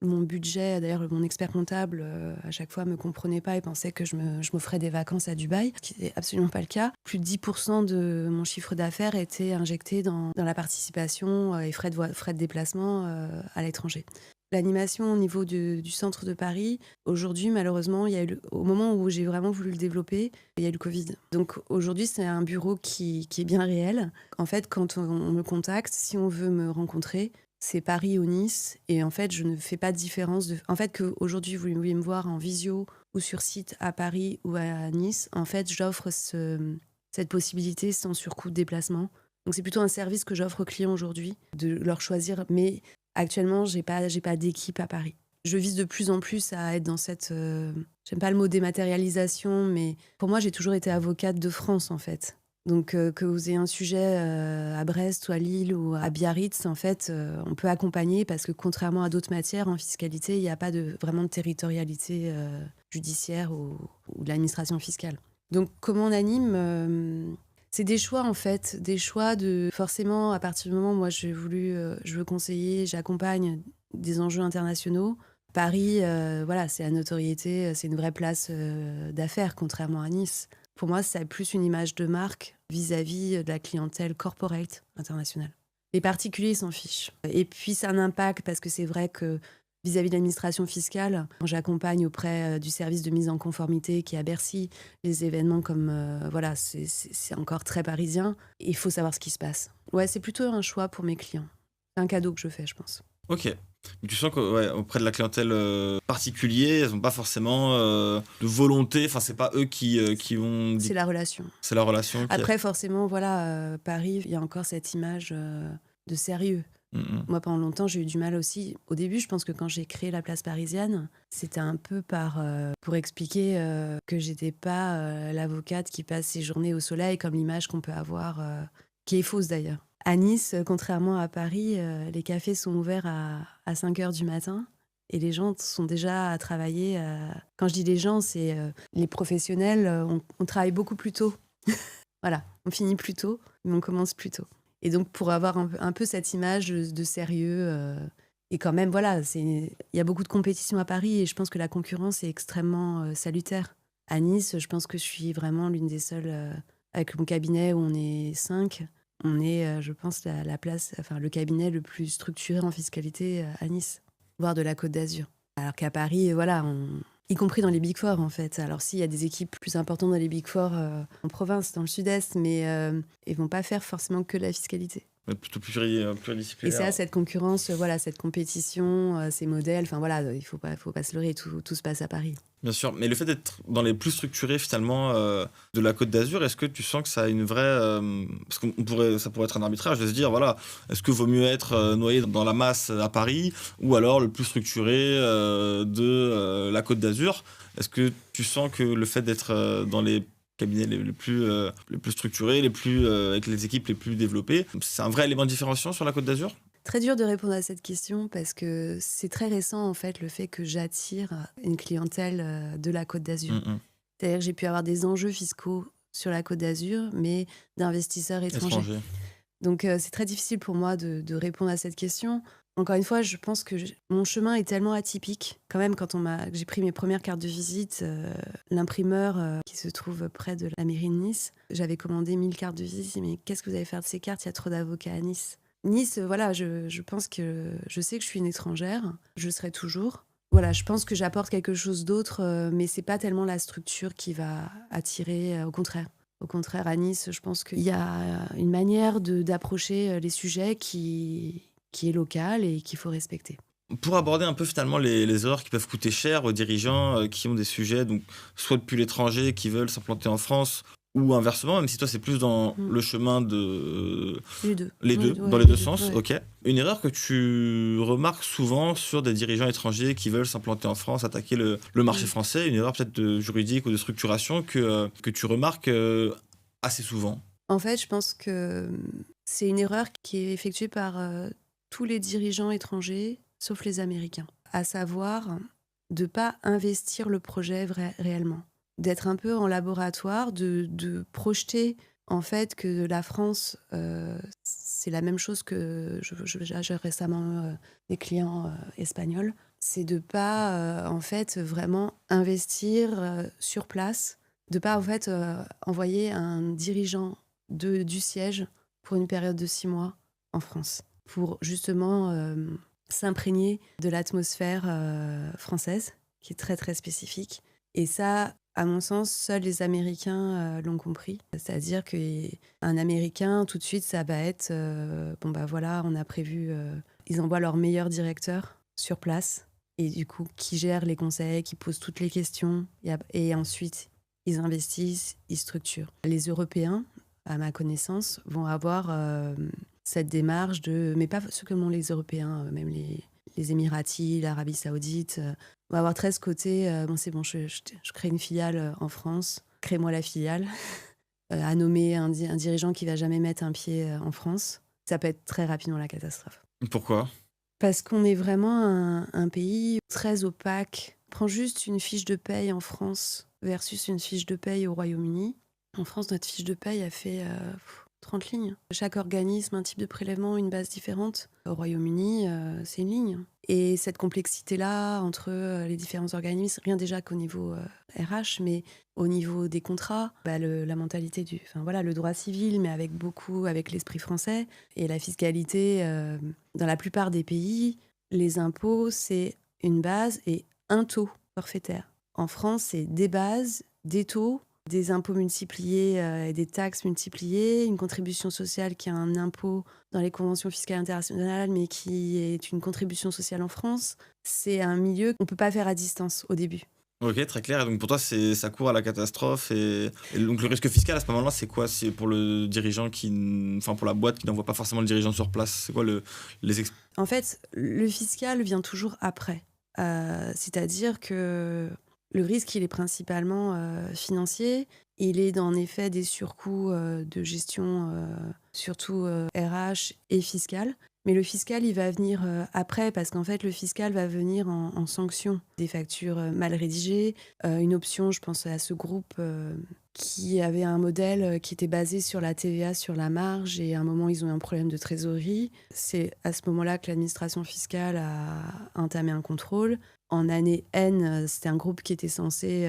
mon budget, d'ailleurs, mon expert comptable, à chaque fois, me comprenait pas et pensait que je m'offrais des vacances à Dubaï, ce qui n'est absolument pas le cas. Plus de 10% de mon chiffre d'affaires était injecté dans la participation et frais de déplacement à l'étranger. L'animation au niveau du centre de Paris, aujourd'hui, malheureusement, au moment où j'ai vraiment voulu le développer, il y a eu le Covid. Donc aujourd'hui, c'est un bureau qui est bien réel. En fait, quand on me contacte, si on veut me rencontrer, c'est Paris ou Nice. Et en fait, je ne fais pas de différence. En fait, qu'aujourd'hui, vous vouliez me voir en visio ou sur site à Paris ou à Nice, en fait, j'offre cette possibilité sans surcoût de déplacement. Donc c'est plutôt un service que j'offre aux clients aujourd'hui, de leur choisir. Mais actuellement, j'ai pas d'équipe à Paris. Je vise de plus en plus à être dans cette... j'aime pas le mot dématérialisation, mais pour moi, j'ai toujours été avocate de France, en fait. Donc, que vous ayez un sujet à Brest ou à Lille ou à Biarritz, en fait, on peut accompagner parce que contrairement à d'autres matières, en fiscalité, il n'y a pas vraiment de territorialité judiciaire ou de l'administration fiscale. Donc, comment on anime c'est des choix, en fait, des choix de... Forcément, à partir du moment où moi, je veux conseiller, j'accompagne des enjeux internationaux. Paris, voilà, c'est la notoriété, c'est une vraie place d'affaires, contrairement à Nice. Pour moi, ça a plus une image de marque vis-à-vis de la clientèle corporate internationale. Les particuliers s'en fichent. Et puis, ça a un impact parce que c'est vrai que vis-à-vis de l'administration fiscale, quand j'accompagne auprès du service de mise en conformité qui est à Bercy, les événements comme... c'est encore très parisien. Il faut savoir ce qui se passe. Ouais, c'est plutôt un choix pour mes clients. C'est un cadeau que je fais, je pense. Ok. Mais tu sens qu'auprès de la clientèle particulière, ils n'ont pas forcément de volonté. Enfin, c'est pas eux qui vont. C'est la relation. C'est la relation. Après, forcément, Paris, il y a encore cette image de sérieux. Moi, pendant longtemps, j'ai eu du mal aussi. Au début, je pense que quand j'ai créé la place parisienne, c'était un peu pour expliquer que j'étais pas l'avocate qui passe ses journées au soleil, comme l'image qu'on peut avoir, qui est fausse d'ailleurs. À Nice, contrairement à Paris, les cafés sont ouverts à 5h du matin et les gens sont déjà à travailler. Quand je dis les gens, c'est les professionnels. On travaille beaucoup plus tôt. Voilà, on finit plus tôt, mais on commence plus tôt. Et donc, pour avoir un peu cette image de sérieux, et quand même, il y a beaucoup de compétition à Paris et je pense que la concurrence est extrêmement salutaire. À Nice, je pense que je suis vraiment l'une des seules, avec mon cabinet où on est 5, on est, je pense, le cabinet le plus structuré en fiscalité à Nice, voire de la Côte d'Azur. Alors qu'à Paris, y compris dans les Big Four, en fait. Alors, s'il y a des équipes plus importantes dans les Big Four en province, dans le sud-est, mais ils vont pas faire forcément que la fiscalité. Mais plutôt pluridisciplinaire. Et c'est à cette concurrence, cette compétition, ces modèles. Enfin, il faut pas se leurrer, tout se passe à Paris. Bien sûr, mais le fait d'être dans les plus structurés, finalement, de la Côte d'Azur, est-ce que tu sens que ça a une vraie... parce que ça pourrait être un arbitrage de se dire, voilà, est-ce que vaut mieux être noyé dans la masse à Paris ou alors le plus structuré de la Côte d'Azur? Est-ce que tu sens que le fait d'être dans les cabinets les plus structurés, avec les équipes les plus développées, c'est un vrai élément de différenciation sur la Côte d'Azur? Très dur de répondre à cette question parce que c'est très récent, en fait, le fait que j'attire une clientèle de la Côte d'Azur. C'est-à-dire que j'ai pu avoir des enjeux fiscaux sur la Côte d'Azur, mais d'investisseurs étrangers. Donc, c'est très difficile pour moi de répondre à cette question. Encore une fois, je pense que mon chemin est tellement atypique. Quand même, quand j'ai pris mes premières cartes de visite, l'imprimeur qui se trouve près de la mairie de Nice, j'avais commandé 1000 cartes de visite. Mais qu'est-ce que vous allez faire de ces cartes? Il y a trop d'avocats à Nice. Nice, je pense que je sais que je suis une étrangère. Je le serai toujours. Voilà, je pense que j'apporte quelque chose d'autre, mais c'est pas tellement la structure qui va attirer, au contraire. Au contraire, à Nice, je pense qu'il y a une manière d'approcher les sujets qui est locale et qu'il faut respecter. Pour aborder un peu finalement les erreurs qui peuvent coûter cher aux dirigeants qui ont des sujets, donc soit depuis l'étranger, qui veulent s'implanter en France, ou inversement, même si toi c'est plus dans le chemin de... Les deux. Dans les deux sens, ok. Une erreur que tu remarques souvent sur des dirigeants étrangers qui veulent s'implanter en France, attaquer le marché français, une erreur peut-être de juridique ou de structuration que tu remarques assez souvent? En fait, je pense que c'est une erreur qui est effectuée par tous les dirigeants étrangers, sauf les Américains. À savoir de ne pas investir le projet réellement. D'être un peu en laboratoire, de projeter en fait que la France, c'est la même chose que j'ai récemment des clients espagnols. C'est de ne pas en fait vraiment investir sur place, de ne pas en fait envoyer un dirigeant du siège pour une période de 6 mois en France, pour justement s'imprégner de l'atmosphère française, qui est très très spécifique. Et ça, à mon sens, seuls les Américains l'ont compris. C'est-à-dire qu'un Américain, tout de suite, ça va être on a prévu. Ils envoient leur meilleur directeur sur place, et du coup, qui gère les conseils, qui pose toutes les questions, et ensuite, ils investissent, ils structurent. Les Européens, à ma connaissance, vont avoir cette démarche mais pas seulement les Européens, même les Émiratis, l'Arabie Saoudite, vont avoir très ce côté, c'est bon, je crée une filiale en France, crée-moi la filiale, à nommer un dirigeant qui va jamais mettre un pied en France. Ça peut être très rapidement la catastrophe. Pourquoi ? Parce qu'on est vraiment un pays très opaque. Prends juste une fiche de paye en France versus une fiche de paye au Royaume-Uni. En France, notre fiche de paye a fait 30 lignes. Chaque organisme, un type de prélèvement, une base différente. Au Royaume-Uni, c'est une ligne. Et cette complexité-là entre les différents organismes, rien déjà qu'au niveau RH, mais au niveau des contrats, la mentalité le droit civil, mais avec l'esprit français et la fiscalité. Dans la plupart des pays, les impôts, c'est une base et un taux forfaitaire. En France, c'est des bases, des taux, des impôts multipliés et des taxes multipliées, une contribution sociale qui est un impôt dans les conventions fiscales internationales, mais qui est une contribution sociale en France. C'est un milieu qu'on ne peut pas faire à distance au début. Ok, très clair. Et donc pour toi, ça court à la catastrophe. Et donc le risque fiscal à ce moment-là, c'est quoi? C'est pour le dirigeant pour la boîte qui n'envoie pas forcément le dirigeant sur place. C'est quoi En fait, le fiscal vient toujours après. C'est-à-dire que le risque, il est principalement financier. Il est en effet des surcoûts de gestion, surtout RH et fiscal. Mais le fiscal, il va venir après, parce qu'en fait, le fiscal va venir en sanction des factures mal rédigées. Une option, je pense à ce groupe qui avait un modèle qui était basé sur la TVA, sur la marge, et à un moment, ils ont eu un problème de trésorerie. C'est à ce moment-là que l'administration fiscale a entamé un contrôle. En année N, c'était un groupe qui était censé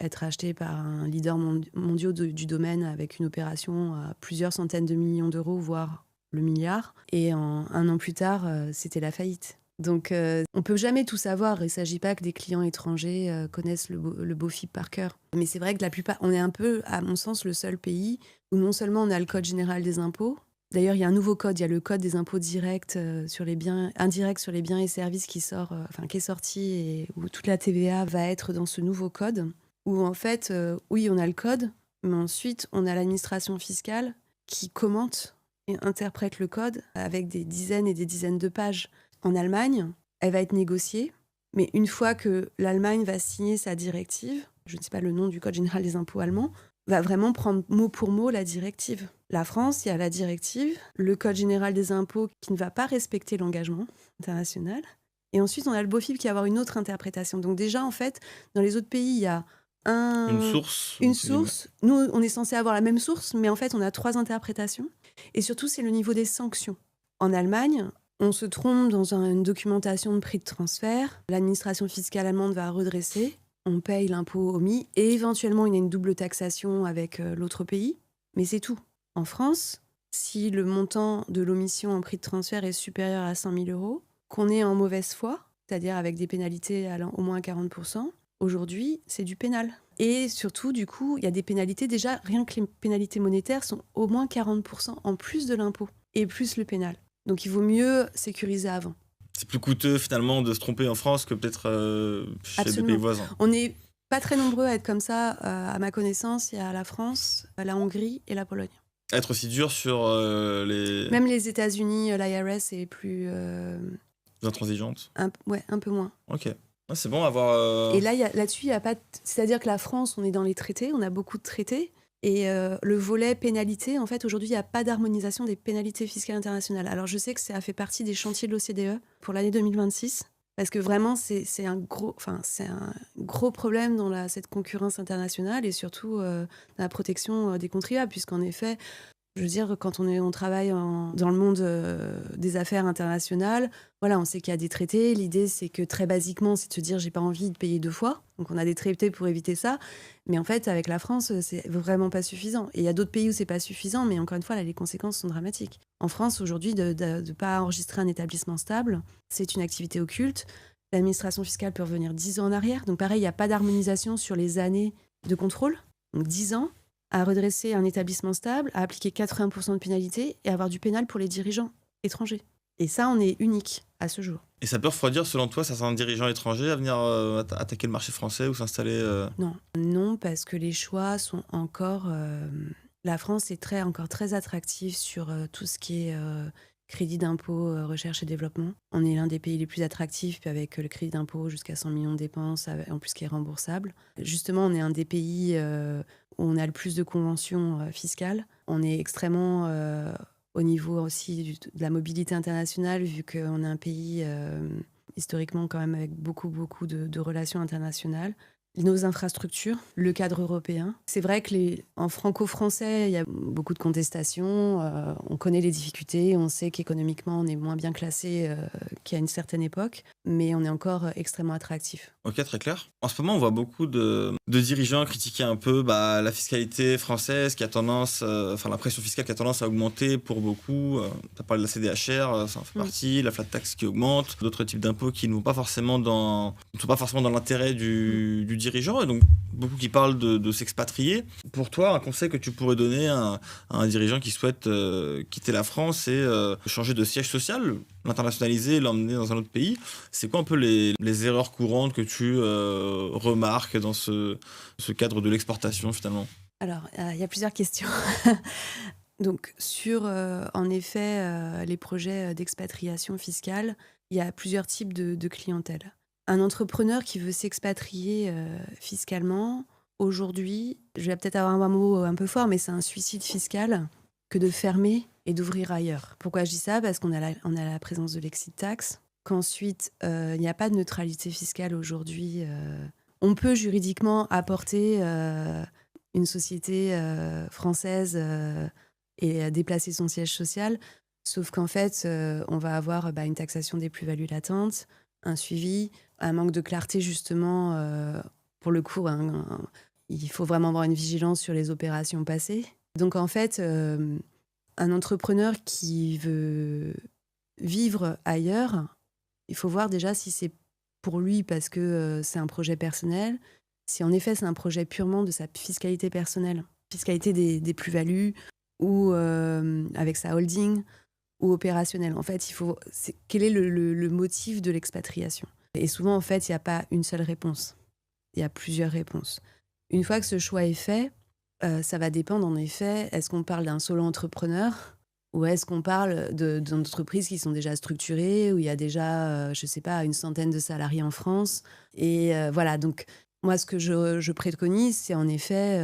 être acheté par un leader mondial du domaine avec une opération à plusieurs centaines de millions d'euros, voire le milliard. Et un an plus tard, c'était la faillite. Donc, on ne peut jamais tout savoir. Il ne s'agit pas que des clients étrangers connaissent le BOFIP par cœur. Mais c'est vrai que la plupart, on est un peu, à mon sens, le seul pays où non seulement on a le Code général des impôts. D'ailleurs, il y a un nouveau code, il y a le Code des impôts directs sur les biens, indirects sur les biens et services qui est sorti, et où toute la TVA va être dans ce nouveau code. Où en fait, oui, on a le code, mais ensuite, on a l'administration fiscale qui commente et interprète le code avec des dizaines et des dizaines de pages. En Allemagne, elle va être négociée, mais une fois que l'Allemagne va signer sa directive, je ne sais pas le nom du Code général des impôts allemand, va vraiment prendre mot pour mot la directive. La France, il y a la directive, le Code général des impôts qui ne va pas respecter l'engagement international, et ensuite on a le BOFIP qui va avoir une autre interprétation. Donc déjà, en fait, dans les autres pays, il y a Une source. une source. Nous, on est censé avoir la même source, mais en fait, on a 3 interprétations. Et surtout, c'est le niveau des sanctions. En Allemagne, on se trompe dans une documentation de prix de transfert. L'administration fiscale allemande va redresser. On paye l'impôt omis. Et éventuellement, il y a une double taxation avec l'autre pays. Mais c'est tout. En France, si le montant de l'omission en prix de transfert est supérieur à 100 000 euros, qu'on est en mauvaise foi, c'est-à-dire avec des pénalités allant au moins 40%, aujourd'hui, c'est du pénal. Et surtout, du coup, il y a des pénalités. Déjà, rien que les pénalités monétaires sont au moins 40% en plus de l'impôt et plus le pénal. Donc, il vaut mieux sécuriser avant. C'est plus coûteux, finalement, de se tromper en France que peut-être chez des pays voisins. On n'est pas très nombreux à être comme ça. À ma connaissance, il y a la France, la Hongrie et la Pologne. Être aussi dur sur les... Même les États-Unis, l'IRS est plus... intransigeante. un peu moins. Ok. Ah, c'est bon à avoir... Et là, là-dessus, il n'y a pas... C'est-à-dire que la France, on est dans les traités, on a beaucoup de traités. Et le volet pénalité, en fait, aujourd'hui, il n'y a pas d'harmonisation des pénalités fiscales internationales. Alors, je sais que ça fait partie des chantiers de l'OCDE pour l'année 2026, parce que vraiment, c'est un gros problème dans cette concurrence internationale et surtout dans la protection des contribuables, puisqu'en effet, je veux dire, quand on travaille dans le monde des affaires internationales, voilà, on sait qu'il y a des traités. L'idée, c'est que très basiquement, c'est de se dire, j'ai pas envie de payer 2 fois. Donc, on a des traités pour éviter ça. Mais en fait, avec la France, c'est vraiment pas suffisant. Et il y a d'autres pays où c'est pas suffisant, mais encore une fois, là, les conséquences sont dramatiques. En France, aujourd'hui, de ne pas enregistrer un établissement stable, c'est une activité occulte. L'administration fiscale peut revenir 10 ans en arrière. Donc, pareil, il n'y a pas d'harmonisation sur les années de contrôle. Donc, 10 ans à redresser un établissement stable, à appliquer 80% de pénalité et avoir du pénal pour les dirigeants étrangers. Et ça, on est unique à ce jour. Et ça peut refroidir, selon toi, certains dirigeants étrangers à venir attaquer le marché français ou s'installer Non, parce que les choix sont encore... la France est encore très attractive sur tout ce qui est crédit d'impôt, recherche et développement. On est l'un des pays les plus attractifs, puis avec le crédit d'impôt jusqu'à 100 millions de dépenses, en plus qui est remboursable. Justement, on est un des pays où on a le plus de conventions fiscales. On est extrêmement au niveau aussi de la mobilité internationale, vu qu'on est un pays historiquement quand même avec beaucoup de relations internationales. nos infrastructures, le cadre européen. C'est vrai que en franco-français, il y a beaucoup de contestations. On connaît les difficultés, on sait qu'économiquement, on est moins bien classé qu'à une certaine époque, mais on est encore extrêmement attractif. Ok, très clair. En ce moment, on voit beaucoup de dirigeants critiquer un peu la fiscalité française qui a tendance, la pression fiscale qui a tendance à augmenter pour beaucoup. Tu as parlé de la CDHR, ça en fait partie, la flat tax qui augmente, d'autres types d'impôts qui ne vont pas forcément dans l'intérêt du dirigeant, et donc beaucoup qui parlent de s'expatrier. Pour toi, un conseil que tu pourrais donner à un dirigeant qui souhaite quitter la France et changer de siège social, l'internationaliser, l'emmener dans un autre pays, c'est quoi un peu les erreurs courantes que tu remarques dans ce cadre de l'exportation finalement? Alors, il y a plusieurs questions. Donc, sur, en effet, les projets d'expatriation fiscale, il y a plusieurs types de clientèle. Un entrepreneur qui veut s'expatrier fiscalement, aujourd'hui, je vais peut-être avoir un mot un peu fort, mais c'est un suicide fiscal que de fermer et d'ouvrir ailleurs. Pourquoi je dis ça? Parce qu'on a la présence de l'exit tax, qu'ensuite, il n'y a pas de neutralité fiscale aujourd'hui. On peut juridiquement apporter une société française et déplacer son siège social, sauf qu'en fait, on va avoir une taxation des plus-values latentes, un suivi, un manque de clarté justement. Pour le coup, il faut vraiment avoir une vigilance sur les opérations passées. Donc en fait, un entrepreneur qui veut vivre ailleurs, il faut voir déjà si c'est pour lui parce que c'est un projet personnel, si en effet c'est un projet purement de sa fiscalité personnelle, fiscalité des plus-values, ou avec sa holding, ou opérationnel. En fait, quel est le motif de l'expatriation? Et souvent, en fait, il n'y a pas une seule réponse. Il y a plusieurs réponses. Une fois que ce choix est fait, ça va dépendre, en effet, est-ce qu'on parle d'un solo entrepreneur ou est-ce qu'on parle d'entreprises qui sont déjà structurées, où il y a déjà, je ne sais pas, une centaine de salariés en France. Et voilà, donc moi, ce que je préconise, c'est en effet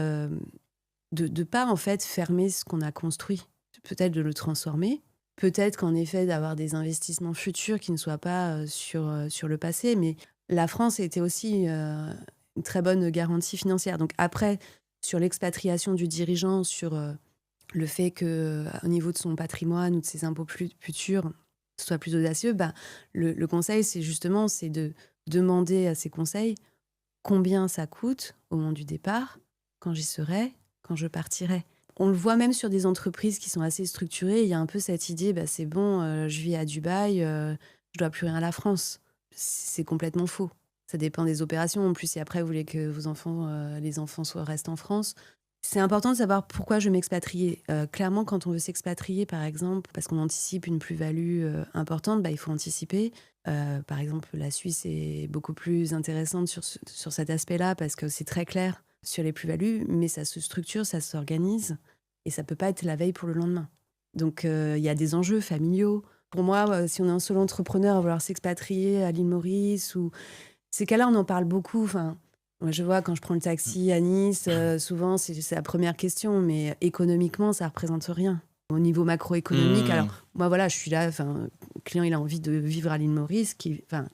de ne pas en fait fermer ce qu'on a construit. Peut-être de le transformer. Peut-être qu'en effet, d'avoir des investissements futurs qui ne soient pas sur le passé. Mais la France était aussi une très bonne garantie financière. Donc après, sur l'expatriation du dirigeant, sur le fait qu'au niveau de son patrimoine ou de ses impôts futurs, ce soit plus audacieux, le conseil, c'est de demander à ses conseils combien ça coûte au moment du départ, quand j'y serai, quand je partirai. On le voit même sur des entreprises qui sont assez structurées. Il y a un peu cette idée, c'est bon, je vis à Dubaï, je dois plus rien à la France. C'est complètement faux. Ça dépend des opérations. En plus, si après vous voulez que les enfants restent en France, c'est important de savoir pourquoi je m'expatrie. Clairement, quand on veut s'expatrier, par exemple, parce qu'on anticipe une plus-value importante, il faut anticiper. Par exemple, la Suisse est beaucoup plus intéressante sur cet aspect-là parce que c'est très clair sur les plus-values, mais ça se structure, ça s'organise, et ça peut pas être la veille pour le lendemain. Donc, il y a des enjeux familiaux. Pour moi, si on est un seul entrepreneur à vouloir s'expatrier à l'île Maurice, ou ces cas-là, on en parle beaucoup. Enfin, moi, je vois quand je prends le taxi à Nice, souvent, c'est la première question, mais économiquement, ça représente rien. Au niveau macroéconomique, alors, moi, voilà, je suis là, le client, il a envie de vivre à l'île Maurice,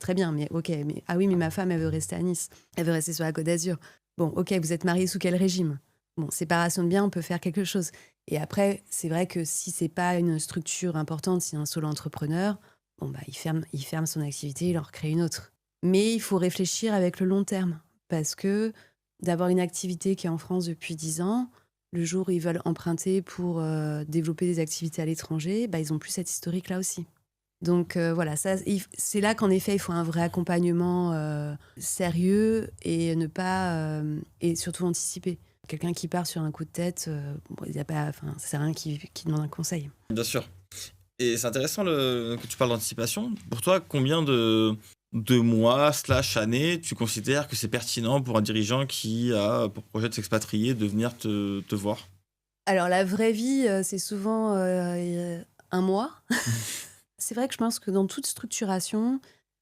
très bien, mais ok, mais ma femme, elle veut rester à Nice, elle veut rester sur la Côte d'Azur. Bon, ok, vous êtes mariés sous quel régime? Bon, séparation de biens, on peut faire quelque chose. Et après, c'est vrai que si c'est pas une structure importante, si c'est un solo entrepreneur, il ferme son activité, il en recrée une autre. Mais il faut réfléchir avec le long terme, parce que d'avoir une activité qui est en France depuis 10 ans, le jour où ils veulent emprunter pour développer des activités à l'étranger, ils ont plus cette historique-là aussi. Donc voilà, c'est là qu'en effet, il faut un vrai accompagnement sérieux et ne pas et surtout anticiper. Quelqu'un qui part sur un coup de tête, ça sert à rien qui demande un conseil. Bien sûr. Et c'est intéressant que tu parles d'anticipation. Pour toi, combien de mois / années tu considères que c'est pertinent pour un dirigeant qui a pour projet de s'expatrier de venir te voir? Alors la vraie vie, c'est souvent 1 mois. C'est vrai que je pense que dans toute structuration,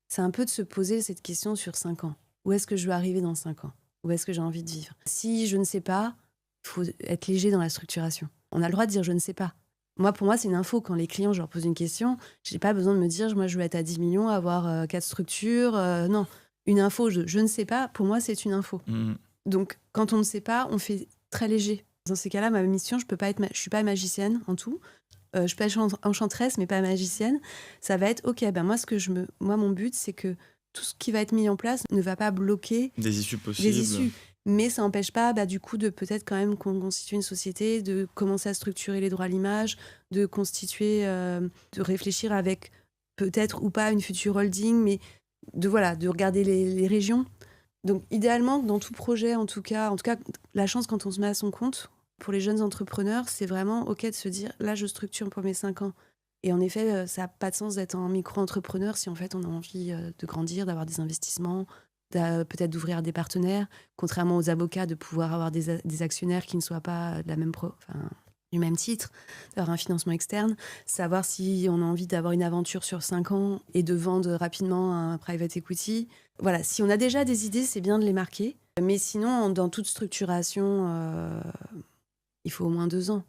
c'est un peu de se poser cette question sur 5 ans. Où est-ce que je veux arriver dans 5 ans? Où est-ce que j'ai envie de vivre? Si je ne sais pas, il faut être léger dans la structuration. On a le droit de dire je ne sais pas. Pour moi, c'est une info. Quand les clients, je leur pose une question, je n'ai pas besoin de me dire moi, je veux être à 10 millions, avoir 4 structures. Non, Une info, je ne sais pas, pour moi, c'est une info. Mmh. Donc, quand on ne sait pas, on fait très léger. Dans ces cas-là, ma mission, je suis pas magicienne en tout. Je peux être enchanteresse, mais pas magicienne. Ça va être, ok, ben moi, mon but, c'est que tout ce qui va être mis en place ne va pas bloquer Des issues les possibles. issues. Mais ça n'empêche pas, du coup, de peut-être quand même qu'on constitue une société, de commencer à structurer les droits à l'image, de constituer, de réfléchir avec peut-être ou pas une future holding, mais de regarder les régions. Donc, idéalement, dans tout projet, en tout cas, la chance quand on se met à son compte, pour les jeunes entrepreneurs, c'est vraiment OK de se dire, là, je structure pour mes 5 ans. Et en effet, ça n'a pas de sens d'être un micro-entrepreneur si en fait on a envie de grandir, d'avoir des investissements, peut-être d'ouvrir des partenaires, contrairement aux avocats, de pouvoir avoir des actionnaires qui ne soient pas de la même du même titre, d'avoir un financement externe, savoir si on a envie d'avoir une aventure sur 5 ans et de vendre rapidement un private equity. Voilà, si on a déjà des idées, c'est bien de les marquer. Mais sinon, dans toute structuration, il faut au moins 2 ans.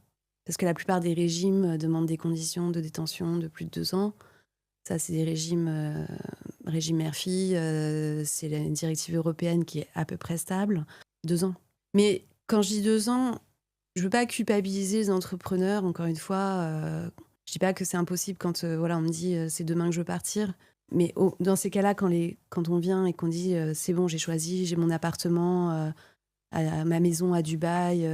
Parce que la plupart des régimes demandent des conditions de détention de plus de 2 ans. Ça, c'est des régimes Murphy. C'est la directive européenne qui est à peu près stable. 2 ans. Mais quand je dis 2 ans, je veux pas culpabiliser les entrepreneurs. Encore une fois, je dis pas que c'est impossible quand on me dit c'est demain que je veux partir. Mais dans ces cas-là, quand on vient et qu'on dit c'est bon, j'ai choisi, j'ai mon appartement, ma maison à Dubaï,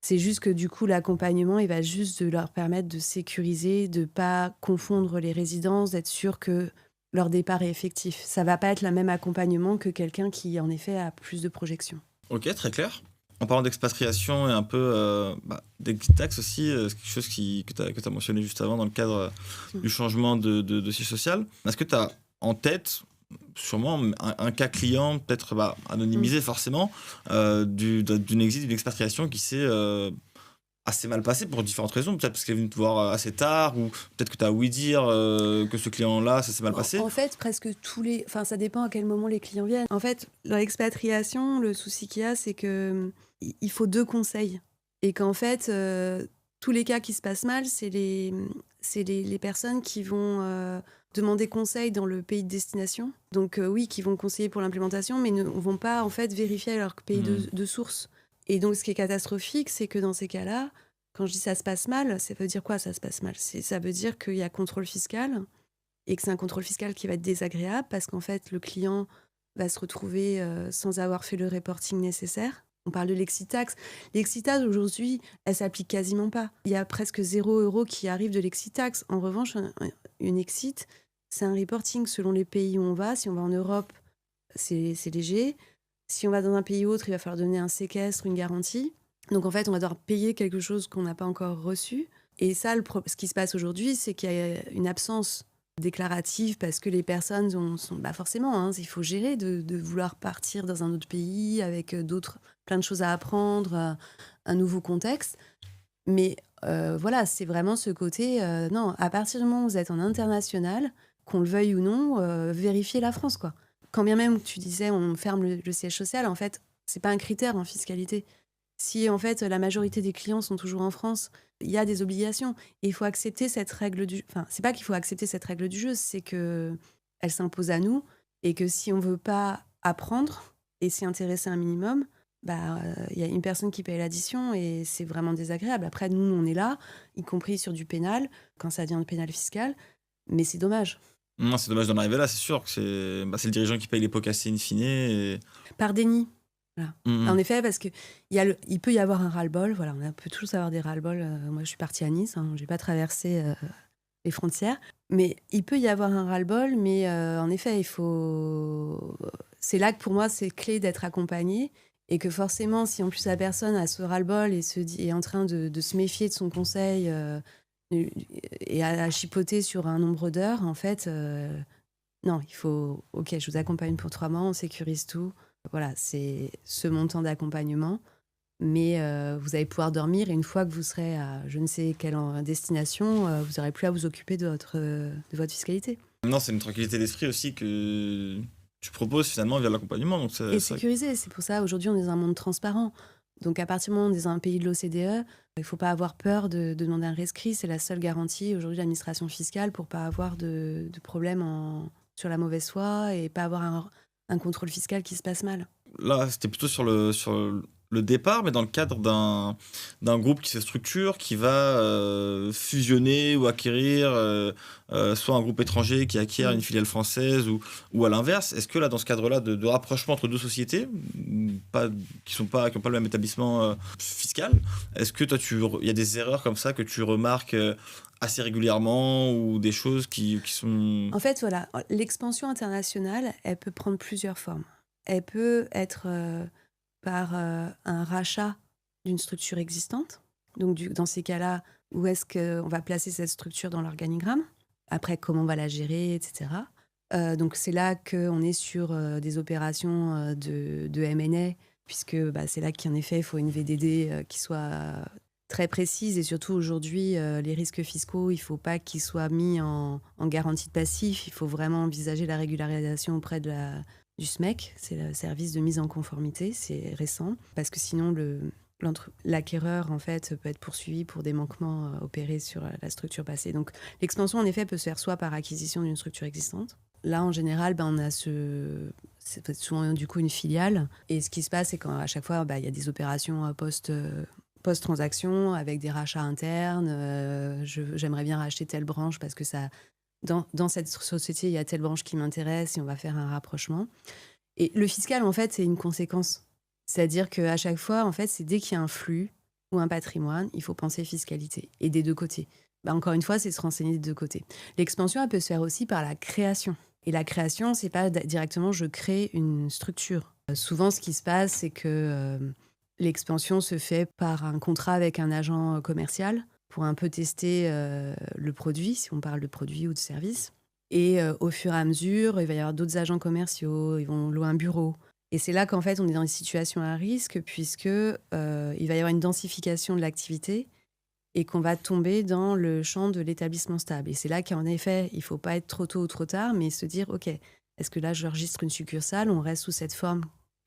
c'est juste que du coup, l'accompagnement, il va juste de leur permettre de sécuriser, de pas confondre les résidences, d'être sûr que leur départ est effectif. Ça va pas être le même accompagnement que quelqu'un qui, en effet, a plus de projections. Ok, très clair. En parlant d'expatriation et un peu d'exit tax aussi, c'est quelque chose que tu as mentionné juste avant dans le cadre du changement de siège social. Est-ce que tu as en tête, sûrement, un cas client, peut-être anonymisé forcément, d'une expatriation qui s'est assez mal passée pour différentes raisons? Peut-être parce qu'elle est venue te voir assez tard, ou peut-être que tu as ouï dire que ce client-là, ça s'est mal passé. En fait, presque ça dépend à quel moment les clients viennent. En fait, dans l'expatriation, le souci qu'il y a, c'est que il faut 2 conseils. Et qu'en fait, tous les cas qui se passent mal, c'est les personnes qui vont demander conseil dans le pays de destination. Donc oui, qui vont conseiller pour l'implémentation, mais ne vont pas en fait vérifier leur pays de source. Et donc, ce qui est catastrophique, c'est que dans ces cas-là, quand je dis ça se passe mal, ça veut dire quoi, ça se passe mal? Ça veut dire qu'il y a contrôle fiscal, et que c'est un contrôle fiscal qui va être désagréable parce qu'en fait, le client va se retrouver sans avoir fait le reporting nécessaire. On parle de l'exit tax. L'exit tax, aujourd'hui, elle s'applique quasiment pas. Il y a presque 0 € qui arrive de l'exit tax. En revanche, une exit, c'est un reporting selon les pays où on va. Si on va en Europe, c'est léger. Si on va dans un pays autre, il va falloir donner un séquestre, une garantie. Donc en fait, on va devoir payer quelque chose qu'on n'a pas encore reçu. Et ça, ce qui se passe aujourd'hui, c'est qu'il y a une absence déclarative parce que les personnes sont forcément, il faut gérer de vouloir partir dans un autre pays avec plein de choses à apprendre, un nouveau contexte. Mais voilà, c'est vraiment ce côté, non, à partir du moment où vous êtes en international, qu'on le veuille ou non, vérifiez la France, quoi. Quand bien même tu disais on ferme le siège social, en fait, c'est pas un critère en fiscalité. Si en fait la majorité des clients sont toujours en France, il y a des obligations. Et il faut accepter cette règle du... Enfin, c'est pas qu'il faut accepter cette règle du jeu, c'est qu'elle s'impose à nous et que si on veut pas apprendre et s'y intéresser un minimum, y a une personne qui paye l'addition et c'est vraiment désagréable. Après, nous, on est là, y compris sur du pénal, quand ça devient pénal fiscal, mais c'est dommage. Non, c'est dommage d'en arriver là, c'est sûr que c'est le dirigeant qui paye les pots cassés in fine. Et... Par déni. Voilà. En effet, parce que il peut y avoir un ras-le-bol. Voilà, on peut tous avoir des ras-le-bol. Moi, je suis partie à Nice, j'ai pas traversé les frontières. Mais il peut y avoir un ras-le-bol, mais en effet, c'est là que pour moi, c'est clé d'être accompagné. Et que forcément, si en plus la personne a ce ras-le-bol et est en train de se méfier de son conseil et à chipoter sur un nombre d'heures, en fait, non, il faut... Ok, je vous accompagne pour 3 mois, on sécurise tout. Voilà, c'est ce montant d'accompagnement. Mais vous allez pouvoir dormir et une fois que vous serez à je ne sais quelle destination, vous n'aurez plus à vous occuper de votre fiscalité. Non, c'est une tranquillité d'esprit aussi que tu proposes finalement via l'accompagnement. Donc et sécurisé, c'est pour ça aujourd'hui on est dans un monde transparent. Donc à partir du moment où on est dans un pays de l'OCDE, il ne faut pas avoir peur de demander un rescrit. C'est la seule garantie aujourd'hui de l'administration fiscale pour ne pas avoir de problème sur la mauvaise foi et pas avoir un contrôle fiscal qui se passe mal. Là, c'était plutôt sur le départ, mais dans le cadre d'un groupe qui se structure, qui va fusionner ou acquérir soit un groupe étranger qui acquiert une filiale française ou à l'inverse. Est-ce que là, dans ce cadre-là de rapprochement entre deux sociétés, qui n'ont pas le même établissement fiscal, est-ce que toi, il y a des erreurs comme ça que tu remarques assez régulièrement ou des choses qui sont... En fait, voilà, l'expansion internationale, elle peut prendre plusieurs formes. Elle peut être par un rachat d'une structure existante. Donc, dans ces cas-là, où est-ce qu'on va placer cette structure dans l'organigramme ? Après, comment on va la gérer, etc. Donc, c'est là qu'on est sur des opérations de M&A, puisque c'est là qu'en effet, il faut une VDD qui soit très précise. Et surtout, aujourd'hui, les risques fiscaux, il ne faut pas qu'ils soient mis en garantie de passif. Il faut vraiment envisager la régularisation auprès du SMEC, c'est le service de mise en conformité, c'est récent, parce que sinon l'acquéreur en fait peut être poursuivi pour des manquements opérés sur la structure passée. Donc l'expansion en effet peut se faire soit par acquisition d'une structure existante. Là en général, on a c'est souvent du coup une filiale, et ce qui se passe c'est qu'à chaque fois il y a des opérations post-transaction avec des rachats internes. J'aimerais bien racheter telle branche parce que ça... Dans cette société, il y a telle branche qui m'intéresse et on va faire un rapprochement. Et le fiscal, en fait, c'est une conséquence. C'est-à-dire qu'à chaque fois, en fait, c'est dès qu'il y a un flux ou un patrimoine, il faut penser fiscalité. Et des deux côtés. Encore une fois, c'est se renseigner des deux côtés. L'expansion, elle peut se faire aussi par la création. Et la création, c'est pas directement je crée une structure. Souvent, ce qui se passe, c'est que l'expansion se fait par un contrat avec un agent commercial pour un peu tester le produit, si on parle de produit ou de service. Et au fur et à mesure, il va y avoir d'autres agents commerciaux, ils vont louer un bureau. Et c'est là qu'en fait, on est dans une situation à risque, puisque il va y avoir une densification de l'activité et qu'on va tomber dans le champ de l'établissement stable. Et c'est là qu'en effet, il ne faut pas être trop tôt ou trop tard, mais se dire, OK, est-ce que là, je registre une succursale, on reste sous cette forme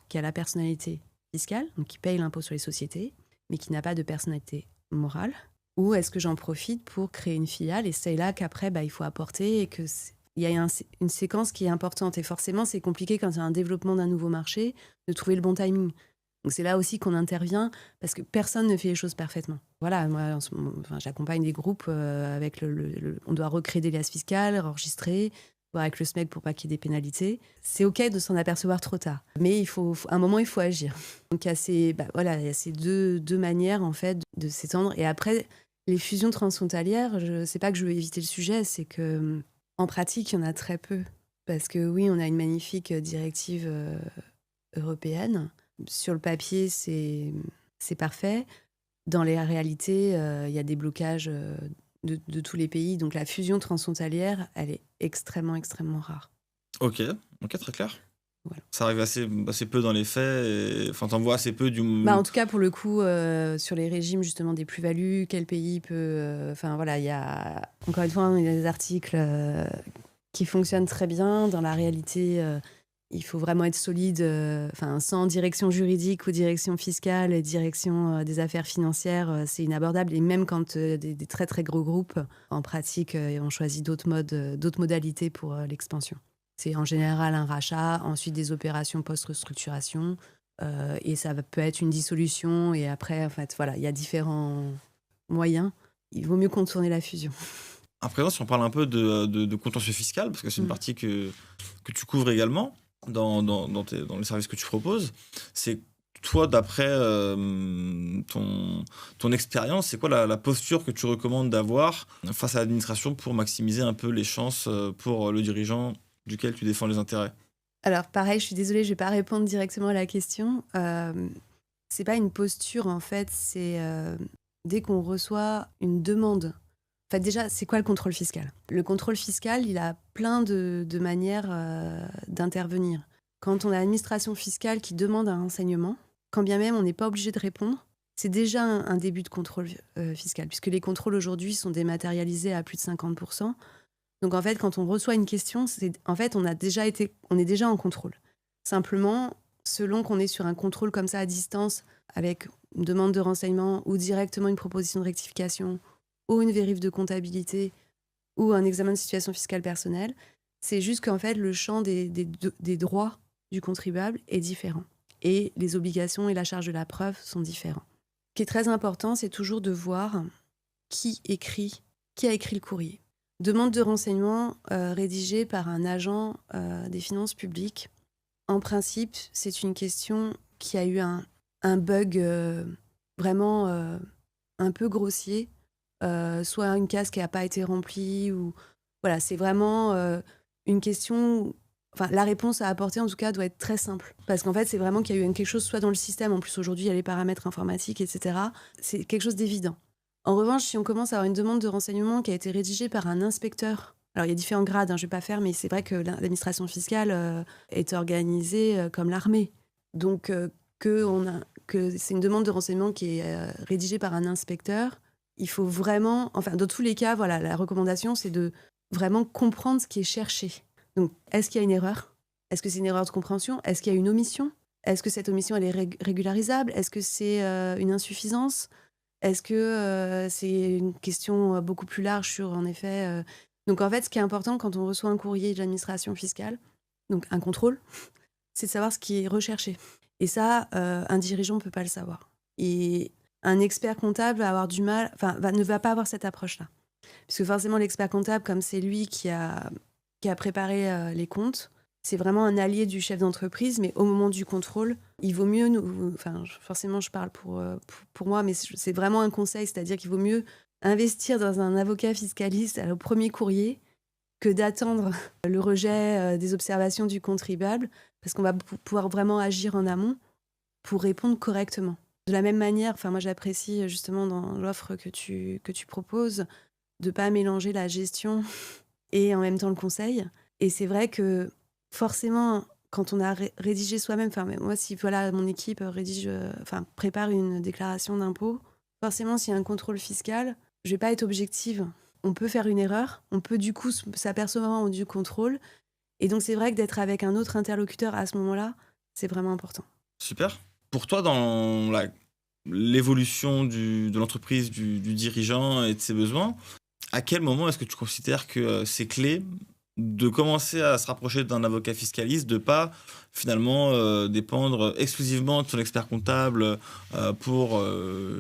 qui a la personnalité fiscale, donc qui paye l'impôt sur les sociétés, mais qui n'a pas de personnalité morale, ou est-ce que j'en profite pour créer une filiale, et c'est là qu'après, il faut apporter et qu'il y a une séquence qui est importante. Et forcément, c'est compliqué quand il y a un développement d'un nouveau marché de trouver le bon timing. Donc c'est là aussi qu'on intervient, parce que personne ne fait les choses parfaitement. Voilà, moi, j'accompagne des groupes avec on doit recréer des liasses fiscales, enregistrer, voir avec le SMEC pour pas qu'il y ait des pénalités. C'est OK de s'en apercevoir trop tard, mais à un moment, il faut agir. Donc il y a ces deux manières en fait de s'étendre. Et après, les fusions transfrontalières, c'est pas que je veux éviter le sujet, c'est que en pratique, il y en a très peu. Parce que oui, on a une magnifique directive européenne. Sur le papier, c'est parfait. Dans les réalités, il y a des blocages de tous les pays. Donc la fusion transfrontalière, elle est extrêmement, extrêmement rare. Ok, très clair. Voilà. Ça arrive assez peu dans les faits. Enfin, t'en vois assez peu du... En tout cas, pour le coup, sur les régimes justement des plus-values, quel pays peut... Enfin voilà, il y a... Encore une fois, il y a des articles qui fonctionnent très bien. Dans la réalité... il faut vraiment être solide, sans direction juridique ou direction fiscale et direction des affaires financières, c'est inabordable. Et même quand des très très gros groupes, en pratique, ont choisi d'autres modalités pour l'expansion. C'est en général un rachat, ensuite des opérations post-restructuration, et ça peut être une dissolution. Et après, en fait, voilà, il y a différents moyens. Il vaut mieux contourner la fusion. À présent, si on parle un peu de contentieux fiscal, parce que c'est une partie que tu couvres également dans les services que tu proposes, c'est toi, d'après ton expérience, c'est quoi la posture que tu recommandes d'avoir face à l'administration pour maximiser un peu les chances pour le dirigeant duquel tu défends les intérêts? Alors pareil, je suis désolée, je ne vais pas répondre directement à la question. C'est pas une posture, en fait, c'est dès qu'on reçoit une demande. En fait, déjà, c'est quoi le contrôle fiscal ? Le contrôle fiscal, il a plein de manières d'intervenir. Quand on a l'administration fiscale qui demande un renseignement, quand bien même on n'est pas obligé de répondre, c'est déjà un début de contrôle fiscal, puisque les contrôles aujourd'hui sont dématérialisés à plus de 50%. Donc en fait, quand on reçoit une question, on est déjà en contrôle. Simplement, selon qu'on est sur un contrôle comme ça à distance, avec une demande de renseignement ou directement une proposition de rectification, ou une vérif de comptabilité, ou un examen de situation fiscale personnelle, c'est juste qu'en fait, le champ des droits du contribuable est différent. Et les obligations et la charge de la preuve sont différents. Ce qui est très important, c'est toujours de voir qui a écrit le courrier. Demande de renseignement rédigée par un agent des finances publiques. En principe, c'est une question qui a eu un bug vraiment un peu grossier, soit une case qui n'a pas été remplie, ou voilà, c'est vraiment une question. Enfin, la réponse à apporter, en tout cas, doit être très simple. Parce qu'en fait, c'est vraiment qu'il y a eu quelque chose, soit dans le système, en plus aujourd'hui, il y a les paramètres informatiques, etc. C'est quelque chose d'évident. En revanche, si on commence à avoir une demande de renseignement qui a été rédigée par un inspecteur, alors il y a différents grades, je ne vais pas faire, mais c'est vrai que l'administration fiscale est organisée comme l'armée. Donc, que c'est une demande de renseignement qui est rédigée par un inspecteur, il faut vraiment, enfin, dans tous les cas, voilà, la recommandation, c'est de vraiment comprendre ce qui est cherché. Donc, est-ce qu'il y a une erreur ? Est-ce que c'est une erreur de compréhension ? Est-ce qu'il y a une omission ? Est-ce que cette omission, elle est régularisable ? Est-ce que c'est une insuffisance ? Est-ce que c'est une question beaucoup plus large sur, en effet... Donc, en fait, ce qui est important quand on reçoit un courrier de l'administration fiscale, donc un contrôle, c'est de savoir ce qui est recherché. Et ça, un dirigeant ne peut pas le savoir. Et un expert comptable va avoir du mal... Enfin, ne va pas avoir cette approche-là. Parce que forcément, l'expert comptable, comme c'est lui qui a préparé les comptes, c'est vraiment un allié du chef d'entreprise, mais au moment du contrôle, il vaut mieux... Enfin, forcément, je parle pour moi, mais c'est vraiment un conseil, c'est-à-dire qu'il vaut mieux investir dans un avocat fiscaliste au premier courrier que d'attendre le rejet des observations du contribuable, parce qu'on va pouvoir vraiment agir en amont pour répondre correctement. De la même manière, moi j'apprécie justement dans l'offre que tu proposes de ne pas mélanger la gestion et en même temps le conseil. Et c'est vrai que forcément, quand on a rédigé soi-même, moi si voilà, mon équipe prépare une déclaration d'impôt, forcément s'il y a un contrôle fiscal, je ne vais pas être objective. On peut faire une erreur, on peut du coup s'apercevoir du contrôle. Et donc c'est vrai que d'être avec un autre interlocuteur à ce moment-là, c'est vraiment important. Super. Pour toi, dans l'évolution de l'entreprise, du dirigeant et de ses besoins, à quel moment est-ce que tu considères que c'est clé de commencer à se rapprocher d'un avocat fiscaliste, de ne pas finalement dépendre exclusivement de son expert comptable pour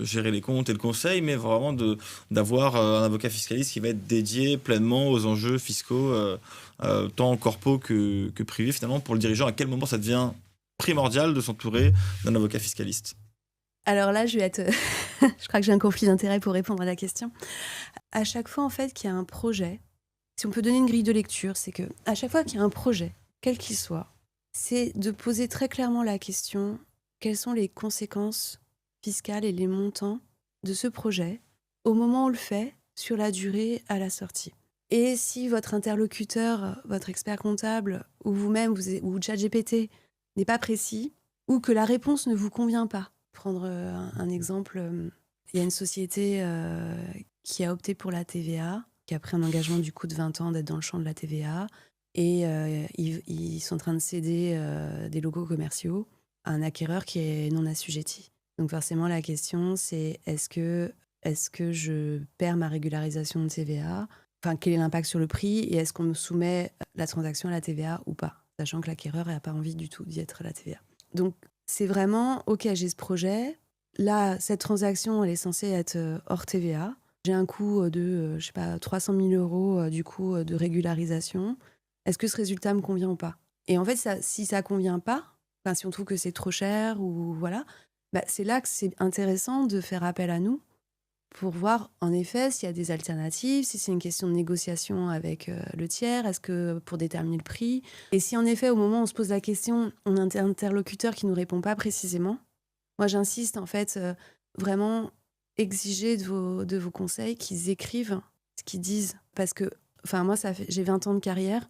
gérer les comptes et le conseil, mais vraiment d'avoir un avocat fiscaliste qui va être dédié pleinement aux enjeux fiscaux, tant corpo que privés finalement, pour le dirigeant? À quel moment ça devient primordial de s'entourer d'un avocat fiscaliste? Alors là, je vais être... je crois que j'ai un conflit d'intérêt pour répondre à la question. À chaque fois, en fait, qu'il y a un projet, si on peut donner une grille de lecture, c'est que à chaque fois qu'il y a un projet, quel qu'il soit, c'est de poser très clairement la question, quelles sont les conséquences fiscales et les montants de ce projet au moment où on le fait, sur la durée, à la sortie. Et si votre interlocuteur, votre expert comptable, ou vous-même, ou ChatGPT, n'est pas précis, ou que la réponse ne vous convient pas. Prendre un exemple, il y a une société qui a opté pour la TVA, qui a pris un engagement du coup de 20 ans d'être dans le champ de la TVA, et ils sont en train de céder des locaux commerciaux à un acquéreur qui est non assujetti. Donc forcément la question c'est est-ce que je perds ma régularisation de TVA ? Enfin, quel est l'impact sur le prix et est-ce qu'on me soumet la transaction à la TVA ou pas ? Sachant que l'acquéreur n'a pas envie du tout d'y être à la TVA. Donc c'est vraiment, ok, j'ai ce projet, là cette transaction elle est censée être hors TVA, j'ai un coût de, 300 000 euros du coup de régularisation, est-ce que ce résultat me convient ou pas ? Et en fait, si ça convient pas, si on trouve que c'est trop cher ou voilà, c'est là que c'est intéressant de faire appel à nous pour voir en effet s'il y a des alternatives, si c'est une question de négociation avec le tiers, est-ce que pour déterminer le prix. Et si en effet au moment où on se pose la question, on a un interlocuteur qui ne nous répond pas précisément, moi j'insiste en fait vraiment exiger de vos conseils qu'ils écrivent ce qu'ils disent. Parce que moi j'ai 20 ans de carrière,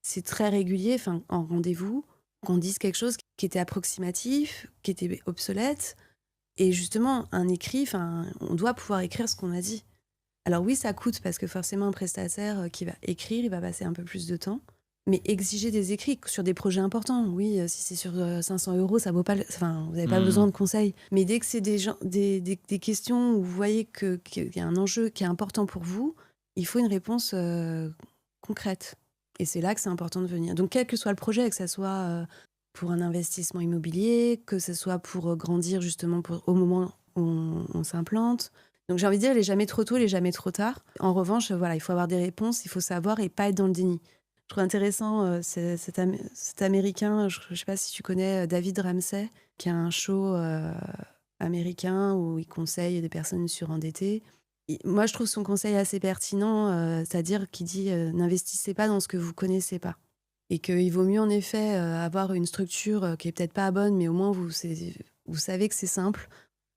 c'est très régulier en rendez-vous qu'on dise quelque chose qui était approximatif, qui était obsolète. Et justement, un écrit, on doit pouvoir écrire ce qu'on a dit. Alors oui, ça coûte parce que forcément, un prestataire qui va écrire, il va passer un peu plus de temps. Mais exiger des écrits sur des projets importants, oui, si c'est sur 500 euros, ça vaut pas. Vous n'avez pas besoin de conseils. Mais dès que c'est des questions où vous voyez qu'il y a un enjeu qui est important pour vous, il faut une réponse concrète. Et c'est là que c'est important de venir. Donc, quel que soit le projet, que ça soit pour un investissement immobilier, que ce soit pour grandir justement au moment où on s'implante. Donc j'ai envie de dire, il n'est jamais trop tôt, il n'est jamais trop tard. En revanche, voilà, il faut avoir des réponses, il faut savoir et pas être dans le déni. Je trouve intéressant cet Américain, je ne sais pas si tu connais David Ramsey, qui a un show américain où il conseille des personnes surendettées. Moi, je trouve son conseil assez pertinent, c'est-à-dire qu'il dit n'investissez pas dans ce que vous ne connaissez pas. Et qu'il vaut mieux en effet avoir une structure qui est peut-être pas bonne, mais au moins vous savez que c'est simple.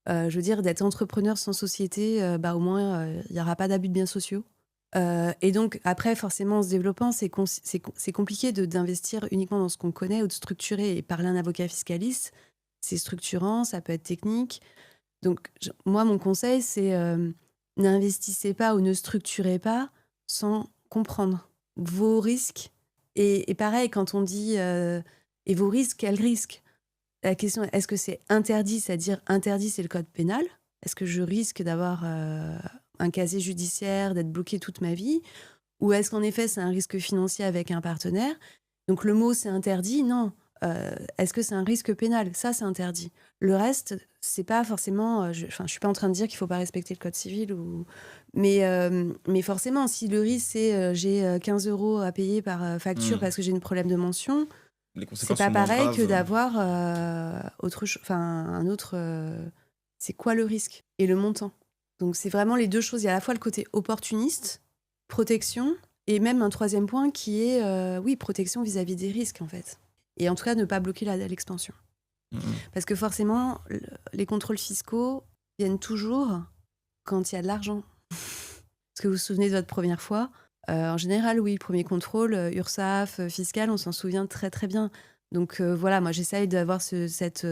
Je veux dire, d'être entrepreneur sans société, au moins il n'y aura pas d'abus de biens sociaux. Et donc après, forcément, en se développant, c'est compliqué d'investir uniquement dans ce qu'on connaît ou de structurer. Et parler à un avocat fiscaliste, c'est structurant, ça peut être technique. Donc moi, mon conseil, c'est n'investissez pas ou ne structurez pas sans comprendre vos risques. Et pareil, quand on dit et vos risques, quels risques ? La question est, est-ce que c'est interdit, c'est-à-dire interdit, c'est le code pénal ? Est-ce que je risque d'avoir un casier judiciaire, d'être bloqué toute ma vie ? Ou est-ce qu'en effet, c'est un risque financier avec un partenaire ? Donc le mot, c'est interdit, non. Est-ce que c'est un risque pénal ? Ça, c'est interdit. Le reste, c'est pas forcément... je suis pas en train de dire qu'il faut pas respecter le code civil. Mais forcément, si le risque, c'est j'ai 15 € à payer par facture parce que j'ai un problème de mention... C'est pas pareil que d'avoir un autre. C'est quoi le risque et le montant ? Donc c'est vraiment les deux choses. Il y a à la fois le côté opportuniste, protection, et même un troisième point qui est protection vis-à-vis des risques en fait. Et en tout cas ne pas bloquer l'expansion. Parce que forcément les contrôles fiscaux viennent toujours quand il y a de l'argent. Est-ce que vous vous souvenez de votre première fois ? En général, oui, le premier contrôle, URSSAF, fiscal, on s'en souvient très très bien. Donc voilà, moi j'essaye d'avoir cette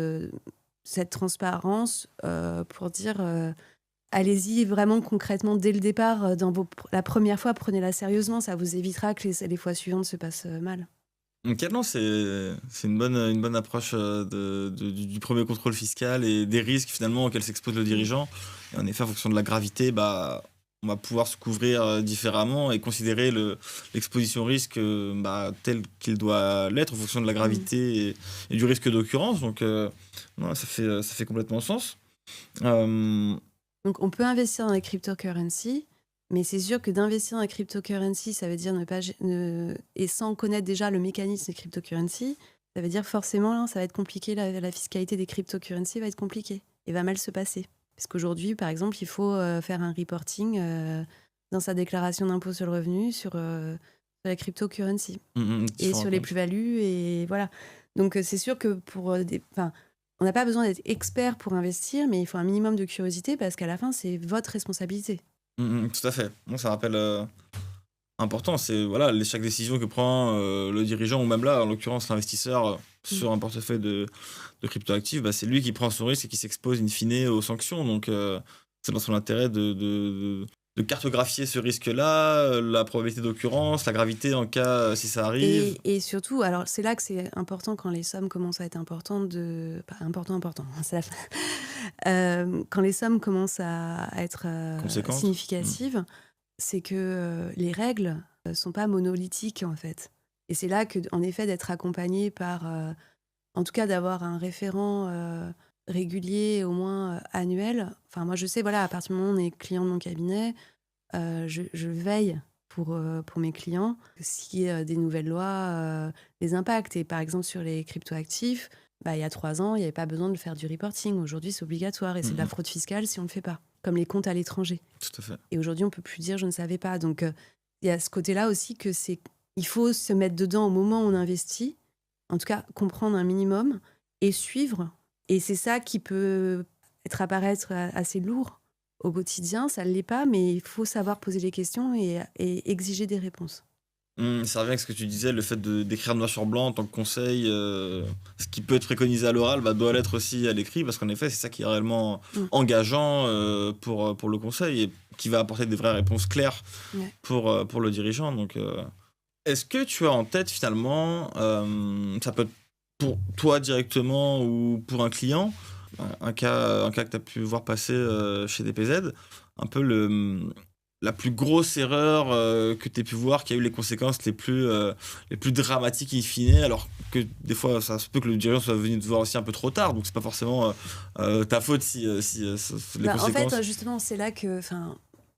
transparence pour dire allez-y vraiment concrètement dès le départ. La première fois, prenez-la sérieusement, ça vous évitera que les fois suivantes se passent mal. Ok, non, c'est une bonne approche du premier contrôle fiscal et des risques finalement auxquels s'expose le dirigeant. Et en effet, en fonction de la gravité, on va pouvoir se couvrir différemment et considérer l'exposition au risque tel qu'il doit l'être en fonction de la gravité et du risque d'occurrence. Donc, non, ça fait complètement sens. Donc, on peut investir dans les cryptocurrencies, mais c'est sûr que d'investir dans les cryptocurrencies, ça veut dire et sans connaître déjà le mécanisme des cryptocurrencies, ça veut dire forcément, ça va être compliqué, la fiscalité des cryptocurrencies va être compliquée et va mal se passer. Parce qu'aujourd'hui, par exemple, il faut faire un reporting dans sa déclaration d'impôt sur le revenu sur la cryptocurrency et sur les plus-values. Et voilà. Donc, c'est sûr que on n'a pas besoin d'être expert pour investir, mais il faut un minimum de curiosité parce qu'à la fin, c'est votre responsabilité. Tout à fait. Moi, ça rappelle important, c'est chaque décision que prend le dirigeant ou même là, en l'occurrence l'investisseur sur un portefeuille de cryptoactifs, c'est lui qui prend son risque et qui s'expose in fine aux sanctions. Donc c'est dans son intérêt de cartographier ce risque-là, la probabilité d'occurrence, la gravité en cas si ça arrive. Et surtout, alors c'est là que c'est important quand les sommes commencent à être importantes, c'est la fin. Quand les sommes commencent à être significatives, c'est que les règles sont pas monolithiques en fait. Et c'est là que, en effet, d'être accompagné par, en tout cas, d'avoir un référent régulier, au moins annuel. Enfin, moi, je sais, à partir du moment où on est client de mon cabinet, je veille pour mes clients si des nouvelles lois les impactent. Et par exemple, sur les cryptoactifs, il y a 3 ans, il n'y avait pas besoin de faire du reporting. Aujourd'hui, c'est obligatoire et c'est de la fraude fiscale si on ne le fait pas, comme les comptes à l'étranger. Tout à fait. Et aujourd'hui, on ne peut plus dire « je ne savais pas ». Donc, il y a ce côté-là aussi il faut se mettre dedans au moment où on investit, en tout cas comprendre un minimum et suivre. Et c'est ça qui peut apparaître assez lourd au quotidien, ça ne l'est pas, mais il faut savoir poser les questions et exiger des réponses. Ça revient avec ce que tu disais, le fait d'écrire noir sur blanc en tant que conseil, ce qui peut être préconisé à l'oral doit l'être aussi à l'écrit, parce qu'en effet, c'est ça qui est réellement engageant pour le conseil et qui va apporter des vraies réponses claires pour le dirigeant. Donc, est-ce que tu as en tête finalement, ça peut être pour toi directement ou pour un client, un cas que tu as pu voir passer chez DPZ, un peu la plus grosse erreur que tu aies pu voir, qui a eu les conséquences les plus dramatiques in fine, alors que des fois, ça se peut que le dirigeant soit venu te voir aussi un peu trop tard, donc c'est pas forcément ta faute si les En conséquences... fait, justement, c'est là que,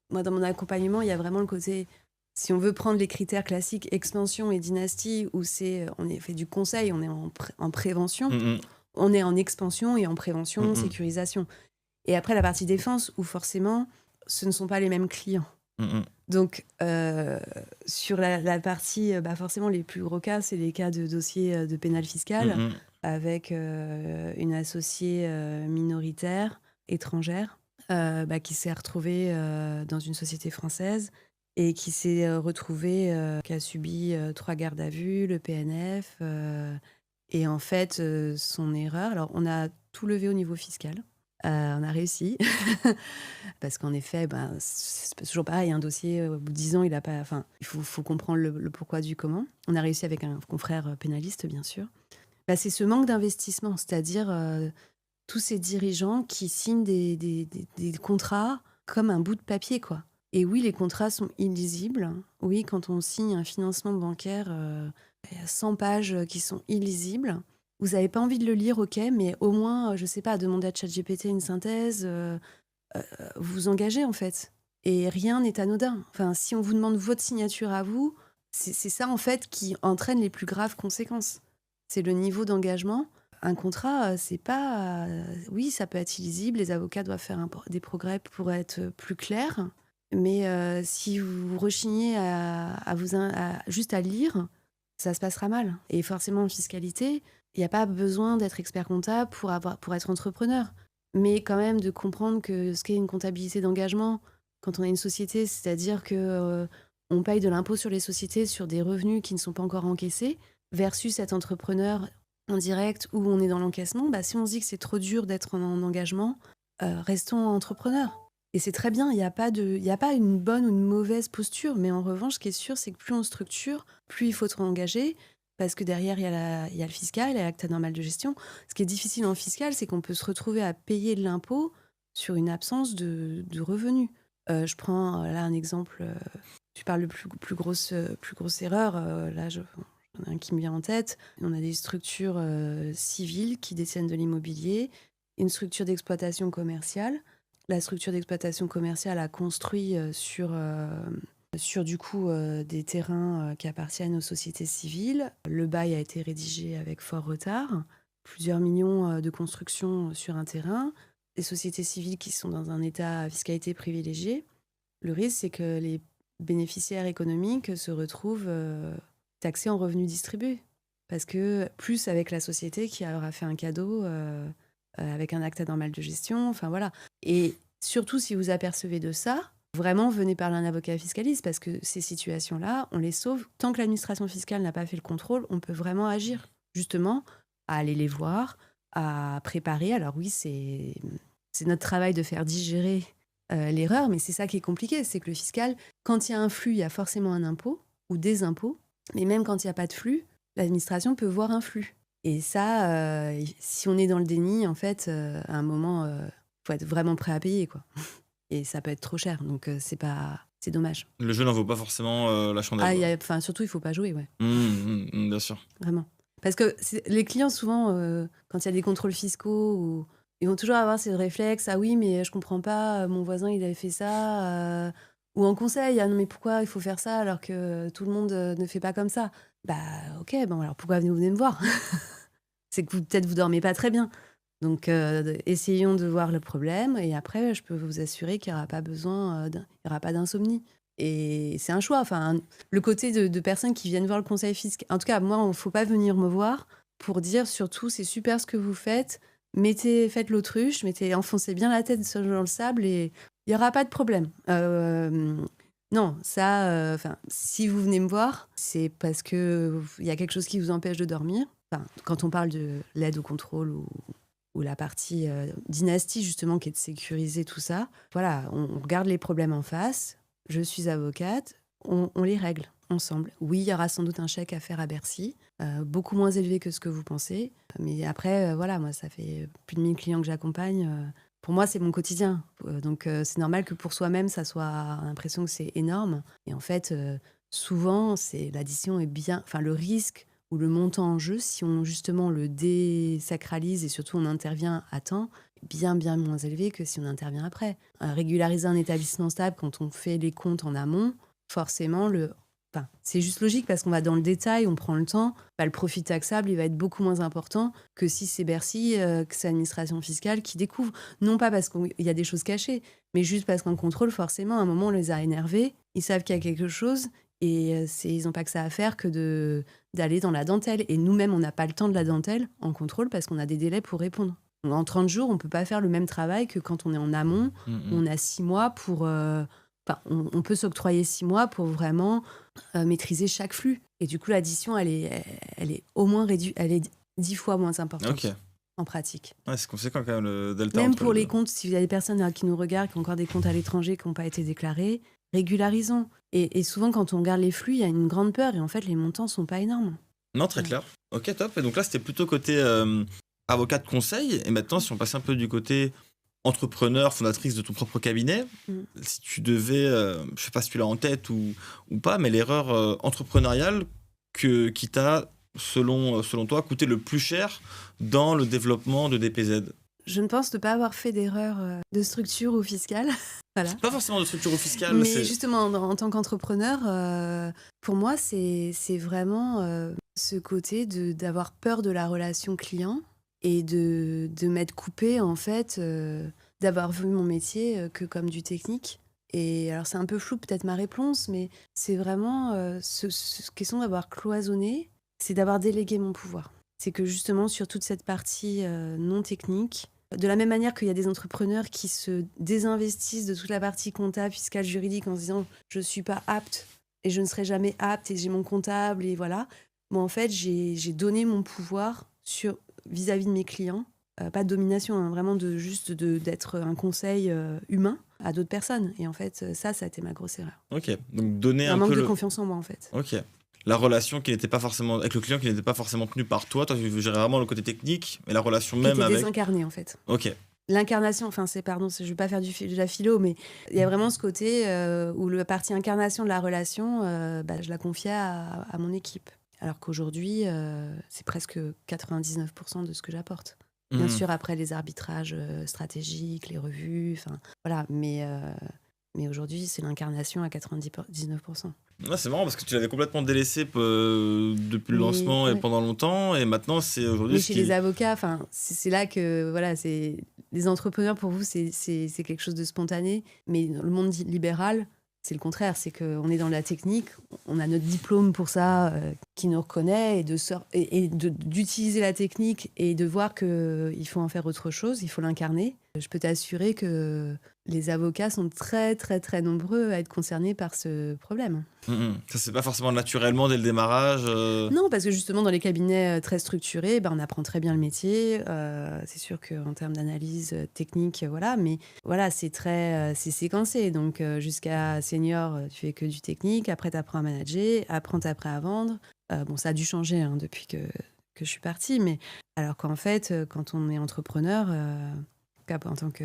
moi, dans mon accompagnement, il y a vraiment le côté, si on veut prendre les critères classiques, expansion et dynastie, où on est fait du conseil, on est en prévention, on est en expansion et en prévention, sécurisation. Et après, la partie défense, où forcément, ce ne sont pas les mêmes clients. Donc, sur la partie, forcément, les plus gros cas, c'est les cas de dossiers de pénal fiscal, avec une associée minoritaire, étrangère, qui s'est retrouvée dans une société française et qui s'est retrouvée, qui a subi 3 gardes à vue, le PNF. Et en fait, son erreur... Alors, on a tout levé au niveau fiscal. On a réussi. Parce qu'en effet, c'est toujours pareil. Un dossier, au bout de 10 ans, il faut comprendre le pourquoi du comment. On a réussi avec un confrère pénaliste, bien sûr. C'est ce manque d'investissement, c'est-à-dire tous ces dirigeants qui signent des contrats comme un bout de papier, quoi. Et oui, les contrats sont illisibles. Oui, quand on signe un financement bancaire, il y a 100 pages qui sont illisibles. Vous n'avez pas envie de le lire, ok, mais au moins, je sais pas, demander à ChatGPT une synthèse, vous vous engagez en fait. Et rien n'est anodin. Enfin, si on vous demande votre signature à vous, c'est ça en fait qui entraîne les plus graves conséquences. C'est le niveau d'engagement. Un contrat, c'est pas... oui, ça peut être illisible, les avocats doivent faire des progrès pour être plus clairs, mais si vous rechignez juste à lire, ça se passera mal. Et forcément, en fiscalité, il n'y a pas besoin d'être expert comptable pour être entrepreneur. Mais quand même de comprendre que ce qu'est une comptabilité d'engagement, quand on est une société, c'est-à-dire que on paye de l'impôt sur les sociétés sur des revenus qui ne sont pas encore encaissés, versus être entrepreneur en direct où on est dans l'encaissement, si on se dit que c'est trop dur d'être en engagement, restons entrepreneurs. Et c'est très bien, il n'y a pas une bonne ou une mauvaise posture, mais en revanche, ce qui est sûr, c'est que plus on structure, plus il faut être engagé, parce que derrière, il y a le fiscal, il y a l'acte anormal de gestion. Ce qui est difficile en fiscal, c'est qu'on peut se retrouver à payer de l'impôt sur une absence de revenus. Je prends là un exemple, tu parles de plus grosse erreur, là j'en ai un qui me vient en tête. On a des structures civiles qui détiennent de l'immobilier, une structure d'exploitation commerciale. La structure d'exploitation commerciale a construit sur du coup des terrains qui appartiennent aux sociétés civiles. Le bail a été rédigé avec fort retard. Plusieurs millions de constructions sur un terrain. Les sociétés civiles qui sont dans un état à fiscalité privilégiée. Le risque, c'est que les bénéficiaires économiques se retrouvent taxés en revenus distribués. Parce que plus avec la société qui leur a fait un cadeau avec un acte anormal de gestion, enfin voilà. Et surtout, si vous apercevez de ça, vraiment, venez parler à un avocat fiscaliste parce que ces situations-là, on les sauve. Tant que l'administration fiscale n'a pas fait le contrôle, on peut vraiment agir, justement, à aller les voir, à préparer. Alors oui, c'est notre travail de faire digérer l'erreur, mais c'est ça qui est compliqué, c'est que le fiscal, quand il y a un flux, il y a forcément un impôt ou des impôts, mais même quand il n'y a pas de flux, l'administration peut voir un flux. Et ça, si on est dans le déni, en fait, à un moment, faut être vraiment prêt à payer, quoi. Et ça peut être trop cher, donc c'est dommage. Le jeu n'en vaut pas forcément la chandelle. Surtout, il faut pas jouer, ouais. Bien sûr. Vraiment. Parce que les clients, souvent, quand il y a des contrôles fiscaux, ils vont toujours avoir ces réflexes. Ah oui, mais je comprends pas, mon voisin, il avait fait ça. Ou en conseil, ah non, mais pourquoi il faut faire ça alors que tout le monde ne fait pas comme ça? Ok, bon, alors pourquoi vous venez me voir? C'est que peut-être vous dormez pas très bien. Donc, essayons de voir le problème. Et après, je peux vous assurer qu'il n'y aura pas besoin, il n'y aura pas d'insomnie. Et c'est un choix. Enfin, le côté de personnes qui viennent voir le conseil fiscal. En tout cas, moi, il ne faut pas venir me voir pour dire surtout, c'est super ce que vous faites. Faites l'autruche, enfoncez bien la tête dans le sable et il n'y aura pas de problème. Non, ça, si vous venez me voir, c'est parce qu'il y a quelque chose qui vous empêche de dormir. Enfin, quand on parle de l'aide au contrôle ou la partie dynastie, justement, qui est de sécuriser tout ça. Voilà, on regarde les problèmes en face. Je suis avocate. On les règle ensemble. Oui, il y aura sans doute un chèque à faire à Bercy, beaucoup moins élevé que ce que vous pensez. Mais après, voilà, moi, ça fait plus de 1000 clients que j'accompagne. pour moi, c'est mon quotidien. Donc, c'est normal que pour soi-même, ça soit l'impression que c'est énorme. Et en fait, souvent, l'addition est bien. Enfin, le risque ou le montant en jeu, si on justement le désacralise et surtout on intervient à temps, est bien, bien moins élevé que si on intervient après. Régulariser un établissement stable quand on fait les comptes en amont, forcément, enfin, c'est juste logique parce qu'on va dans le détail, on prend le temps. Le profit taxable, il va être beaucoup moins important que si c'est Bercy, que c'est l'administration fiscale qui découvre. Non pas parce qu'il y a des choses cachées, mais juste parce qu'en contrôle, forcément, à un moment, on les a énervés. Ils savent qu'il y a quelque chose et ils n'ont pas que ça à faire que d'aller dans la dentelle. Et nous-mêmes, on n'a pas le temps de la dentelle en contrôle parce qu'on a des délais pour répondre. En 30 jours, on ne peut pas faire le même travail que quand on est en amont. On a 6 mois pour... on peut s'octroyer 6 mois pour vraiment maîtriser chaque flux. Et du coup, l'addition, elle est au moins réduite, elle est 10 fois moins importante en pratique. Ouais, c'est conséquent quand même le delta. Même pour les comptes, s'il y a des personnes qui nous regardent, qui ont encore des comptes à l'étranger qui n'ont pas été déclarés, régularisons. Et souvent, quand on regarde les flux, il y a une grande peur et en fait, les montants ne sont pas énormes. Non, très clair. Ok, top. Et donc là, c'était plutôt côté avocat de conseil. Et maintenant, si on passe un peu du côté entrepreneur, fondatrice de ton propre cabinet, si tu devais, je ne sais pas si tu l'as en tête ou pas, mais l'erreur entrepreneuriale qui t'a, selon toi, coûté le plus cher dans le développement de DPZ? Je ne pense ne pas avoir fait d'erreur de structure ou fiscale. Voilà. Pas forcément de structure ou fiscale. Mais justement, en tant qu'entrepreneur, pour moi, c'est vraiment ce côté d'avoir peur de la relation client et de m'être coupée, en fait, d'avoir vu mon métier que comme du technique. Et alors, c'est un peu flou peut-être ma réponse, mais c'est vraiment ce question d'avoir cloisonné, c'est d'avoir délégué mon pouvoir. C'est que justement, sur toute cette partie non technique, de la même manière qu'il y a des entrepreneurs qui se désinvestissent de toute la partie comptable, fiscale, juridique en se disant « je ne suis pas apte et je ne serai jamais apte et j'ai mon comptable » et voilà. Moi, en fait, j'ai donné mon pouvoir vis-à-vis de mes clients. Pas de domination, hein, vraiment d'être un conseil humain à d'autres personnes. Et en fait, ça a été ma grosse erreur. Ok, donc donner un manque peu de confiance en moi, en fait. Ok. La relation qui n'était pas forcément avec le client, qui n'était pas forcément tenue par toi tu gérais vraiment le côté technique, mais la relation même avec... désincarnée, en fait. Ok. L'incarnation, enfin, je ne vais pas faire de la philo, mais il y a vraiment ce côté où la partie incarnation de la relation, je la confiais à mon équipe. Alors qu'aujourd'hui, c'est presque 99% de ce que j'apporte. Bien sûr, après les arbitrages stratégiques, les revues, enfin, voilà. Mais aujourd'hui, c'est l'incarnation à 99%. Ouais, c'est marrant parce que tu l'avais complètement délaissé depuis le lancement et pendant longtemps, et maintenant c'est aujourd'hui. Mais chez les avocats, enfin, c'est là que voilà, c'est les entrepreneurs pour vous, c'est quelque chose de spontané, mais dans le monde libéral, c'est le contraire, c'est qu'on est dans la technique, on a notre diplôme pour ça qui nous reconnaît et d'utiliser la technique et de voir qu'il faut en faire autre chose, il faut l'incarner. Je peux t'assurer que les avocats sont très, très, très nombreux à être concernés par ce problème. Ça, c'est pas forcément naturellement dès le démarrage Non, parce que justement, dans les cabinets très structurés, on apprend très bien le métier. C'est sûr qu'en termes d'analyse technique, voilà, mais voilà, c'est séquencé. Donc, jusqu'à senior, tu fais que du technique. Après, tu apprends à manager. Après, tu apprends à vendre. Ça a dû changer depuis que je suis partie. Mais alors qu'en fait, quand on est entrepreneur, en tant que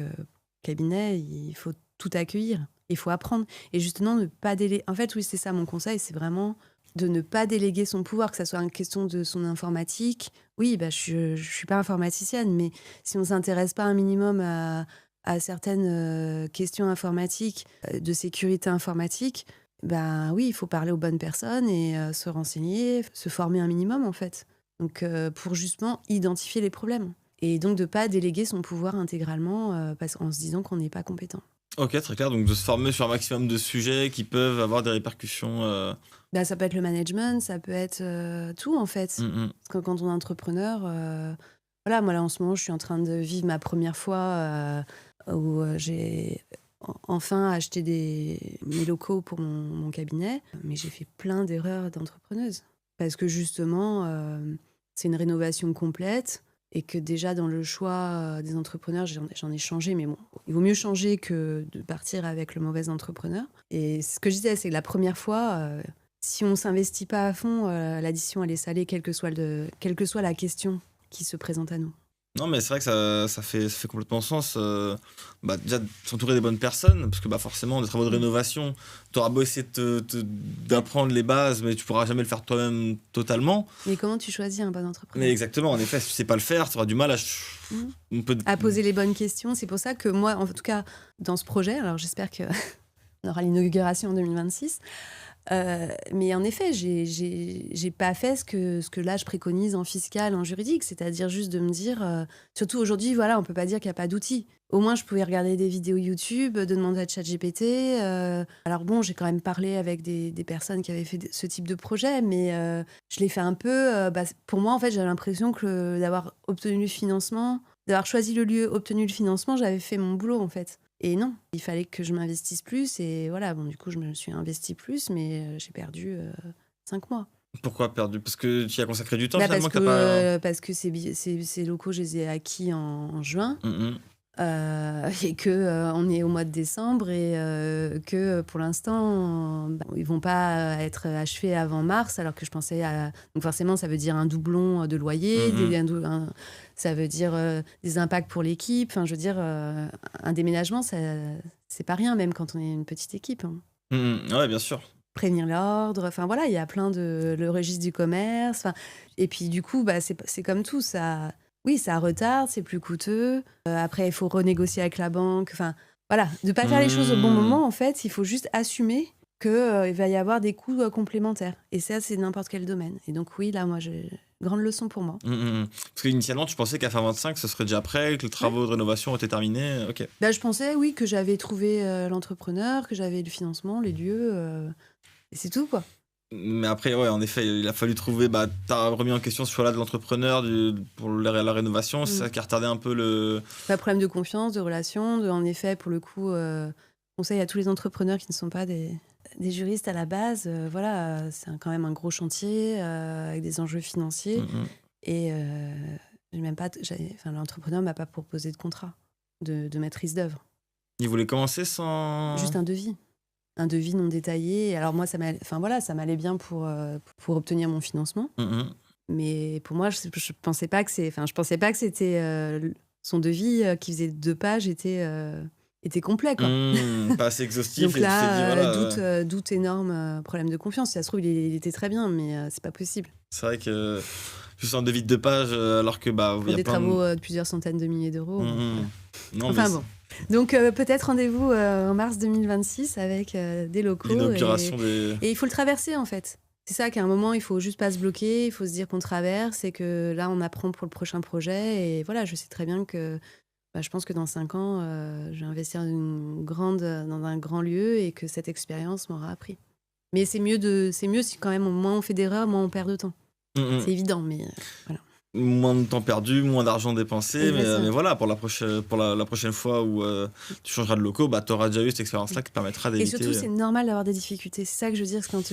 cabinet, il faut tout accueillir. Il faut apprendre. Et justement, ne pas déléguer. En fait, oui, c'est ça mon conseil, c'est vraiment de ne pas déléguer son pouvoir, que ça soit une question de son informatique. Oui, je suis pas informaticienne, mais si on ne s'intéresse pas un minimum à certaines questions informatiques, de sécurité informatique, oui, il faut parler aux bonnes personnes et se renseigner, se former un minimum, en fait. Donc, pour justement identifier les problèmes. Et donc, de ne pas déléguer son pouvoir intégralement en se disant qu'on n'est pas compétent. Ok, très clair. Donc, de se former sur un maximum de sujets qui peuvent avoir des répercussions. Ça peut être le management, ça peut être tout, en fait. Parce que quand on est entrepreneur, voilà, moi, là, en ce moment, je suis en train de vivre ma première fois où j'ai enfin acheté mes locaux pour mon cabinet. Mais j'ai fait plein d'erreurs d'entrepreneuse. Parce que, justement, c'est une rénovation complète. Et que déjà, dans le choix des entrepreneurs, j'en ai changé. Mais bon, il vaut mieux changer que de partir avec le mauvais entrepreneur. Et ce que je disais, c'est que la première fois, si on ne s'investit pas à fond, l'addition, elle est salée, quelle que soit la question qui se présente à nous. Non, mais c'est vrai que ça fait complètement sens. Déjà, de s'entourer des bonnes personnes, parce que forcément, des travaux de Mmh. rénovation, tu auras beau essayer d'apprendre les bases, mais tu pourras jamais le faire toi-même totalement. Mais comment tu choisis un bon Mais entrepreneur? exactement, en effet, si tu sais pas le faire, tu auras du mal à. Mmh. On peut. À poser les bonnes questions. C'est pour ça que moi, en tout cas, dans ce projet, alors j'espère qu'on aura l'inauguration en 2026. Mais en effet, j'ai pas fait ce que là je préconise en fiscal, en juridique, c'est-à-dire juste de me dire, surtout aujourd'hui, voilà, on peut pas dire qu'il y a pas d'outils. Au moins, je pouvais regarder des vidéos YouTube, de demander à ChatGPT. Alors bon, j'ai quand même parlé avec des personnes qui avaient fait ce type de projet, mais je l'ai fait un peu. Pour moi, en fait, j'avais l'impression que d'avoir obtenu le financement, d'avoir choisi le lieu, obtenu le financement, j'avais fait mon boulot en fait. Et non, il fallait que je m'investisse plus. Et voilà, bon, du coup, je me suis investie plus, mais j'ai perdu 5 mois. Pourquoi perdu? Parce que tu y as consacré du temps finalement Parce que t'as pas. parce que ces locaux, je les ai acquis en juin. Mhm. Et que on est au mois de décembre et que pour l'instant, ils vont pas être achevés avant mars, alors que je pensais à... Donc forcément, ça veut dire un doublon de loyer, Mhm. ça veut dire des impacts pour l'équipe. Enfin, je veux dire, un déménagement, c'est pas rien, même quand on est une petite équipe, hein. Mhm. Ouais, bien sûr. Prévenir l'ordre, enfin voilà, il y a plein de... Le registre du commerce, enfin... Et puis du coup, c'est comme tout, ça... Oui, ça retarde, c'est plus coûteux. Après, il faut renégocier avec la banque. Enfin, voilà, de pas faire les choses au bon Mhm. moment, en fait, il faut juste assumer que il va y avoir des coûts complémentaires. Et ça, c'est n'importe quel domaine. Et donc oui, là, moi, j'ai... Grande leçon pour moi. Mhm. Parce qu'initialement, tu pensais qu'à fin 25, ce serait déjà prêt, que les Ouais. travaux de rénovation étaient terminés. Ok. Je pensais, oui, que j'avais trouvé l'entrepreneur, que j'avais le financement, les lieux, et c'est tout, quoi. Mais après, ouais, en effet, il a fallu trouver. T'as remis en question ce choix-là de l'entrepreneur pour la rénovation. C'est Mm. ça qui a retardé un peu le. Pas de problème de confiance, de relation, en effet, pour le coup, conseil à tous les entrepreneurs qui ne sont pas des juristes à la base. Voilà, c'est quand même un gros chantier avec des enjeux financiers. Mhm. Et j'ai même pas, l'entrepreneur m'a pas proposé de contrat de maîtrise d'œuvre. Il voulait commencer sans. Juste un devis. Un devis non détaillé. Alors moi, ça m'allait bien pour obtenir mon financement. Mhm. Mais pour moi, je pensais pas que je pensais pas que c'était son devis qui faisait 2 pages était complet, quoi. Pas assez exhaustif Donc et tu t'es dit, là, voilà. doute énorme, problème de confiance. Si ça se trouve, il était très bien, mais c'est pas possible. C'est vrai que juste un devis de 2 pages, alors que il Pour y a des plein de. travaux de plusieurs centaines de milliers d'euros. Voilà. Mhm. Non, mais Enfin bon. Donc peut-être rendez-vous en mars 2026 avec des locaux. l'inauguration des. Et il faut le traverser, en fait. C'est ça qu'à un moment, il faut juste pas se bloquer, il faut se dire qu'on traverse et que là, on apprend pour le prochain projet. Et voilà, je sais très bien que je pense que dans 5 ans, je vais investir dans un grand lieu et que cette expérience m'aura appris. Mais c'est mieux si quand même, moins on fait d'erreurs, moins on perd de temps. Mhm. C'est évident, mais voilà. Moins de temps perdu, moins d'argent dépensé, Exactement. mais voilà, pour la prochaine fois où tu changeras de locaux, tu auras déjà eu cette expérience-là qui te permettra Et d'éviter. surtout, c'est normal d'avoir des difficultés. C'est ça que je veux dire, c'est quand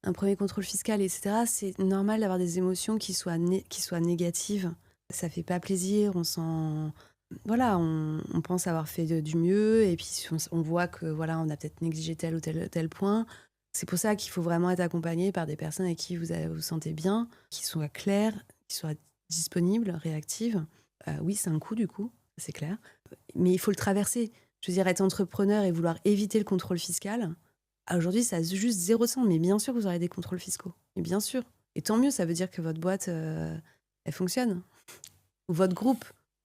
un premier contrôle fiscal, etc., c'est normal d'avoir des émotions qui soient négatives. Ça fait pas plaisir, on sent... Voilà, on pense avoir fait du mieux, et puis on voit que voilà, on a peut-être négligé tel ou tel point. C'est pour ça qu'il faut vraiment être accompagné par des personnes avec qui vous sentez bien, qui soient claires, qui soient disponibles, réactives. Oui, c'est un coût du coup, c'est clair. Mais il faut le traverser. Je veux dire, être entrepreneur et vouloir éviter le contrôle fiscal, aujourd'hui, ça a juste 0 sens. Mais bien sûr que vous aurez des contrôles fiscaux. Mais bien sûr. Et tant mieux, ça veut dire que votre boîte, elle fonctionne. Ou votre groupe.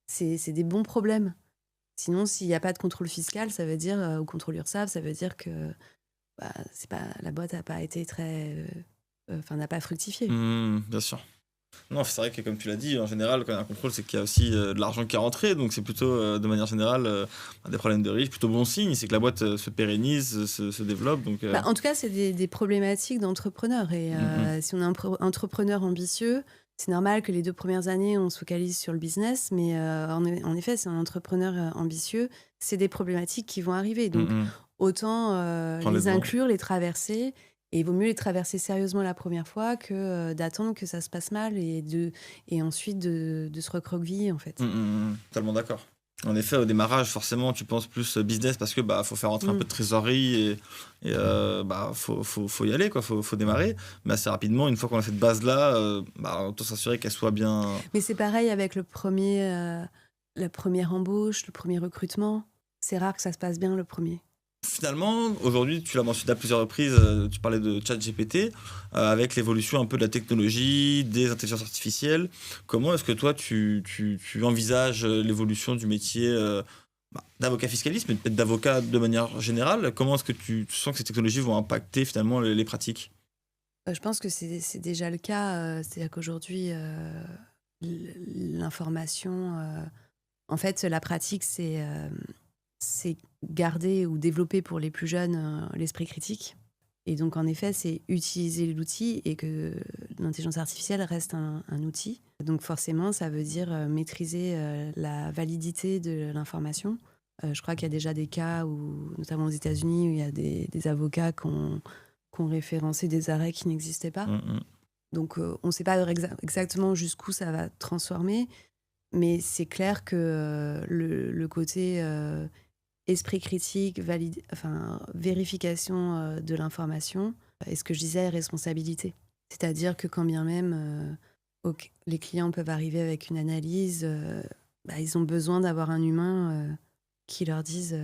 C'est des bons problèmes. Sinon, s'il n'y a pas de contrôle fiscal, ça veut dire, ou contrôle URSSAF, ça veut dire que la boîte n'a pas été n'a pas fructifié. Bien sûr. Non, c'est vrai que comme tu l'as dit, en général, quand il y a un contrôle, c'est qu'il y a aussi de l'argent qui est rentré, donc c'est plutôt, de manière générale, des problèmes de risque, plutôt bon signe, c'est que la boîte se pérennise, se développe. Donc, En tout cas, c'est des problématiques d'entrepreneurs. Et si on est un entrepreneur ambitieux, c'est normal que les 2 premières années, on se focalise sur le business. Mais en effet, c'est un entrepreneur ambitieux, c'est des problématiques qui vont arriver. Donc, autant Prendre les les devants. inclure, les traverser. Et il vaut mieux les traverser sérieusement la première fois que d'attendre que ça se passe mal et ensuite de se recroqueviller, en fait. Totalement d'accord. En effet, au démarrage, forcément, tu penses plus business parce que faut faire rentrer un peu Mm. de trésorerie et faut y aller, quoi, faut démarrer. Mais assez rapidement, une fois qu'on a cette base-là, autant s'assurer qu'elle soit bien. Mais c'est pareil avec la première embauche, le premier recrutement. C'est rare que ça se passe bien le premier. Finalement, aujourd'hui, tu l'as mentionné à plusieurs reprises, tu parlais de ChatGPT, avec l'évolution un peu de la technologie, des intelligences artificielles. Comment est-ce que toi, tu envisages l'évolution du métier d'avocat fiscaliste, mais peut-être d'avocat de manière générale? Comment est-ce que tu sens que ces technologies vont impacter finalement les pratiques? Je pense que c'est déjà le cas. C'est-à-dire qu'aujourd'hui, l'information, en fait, la pratique, c'est garder ou développer pour les plus jeunes l'esprit critique. Et donc, en effet, c'est utiliser l'outil et que l'intelligence artificielle reste un outil. Donc, forcément, ça veut dire maîtriser la validité de l'information. Je crois qu'il y a déjà des cas, où, notamment aux États-Unis, où il y a des avocats qui ont référencé des arrêts qui n'existaient pas. Donc, on ne sait pas exactement jusqu'où ça va transformer, mais c'est clair que le côté esprit critique, vérification de l'information, et ce que je disais, responsabilité. C'est-à-dire que quand bien même les clients peuvent arriver avec une analyse, ils ont besoin d'avoir un humain qui leur dise,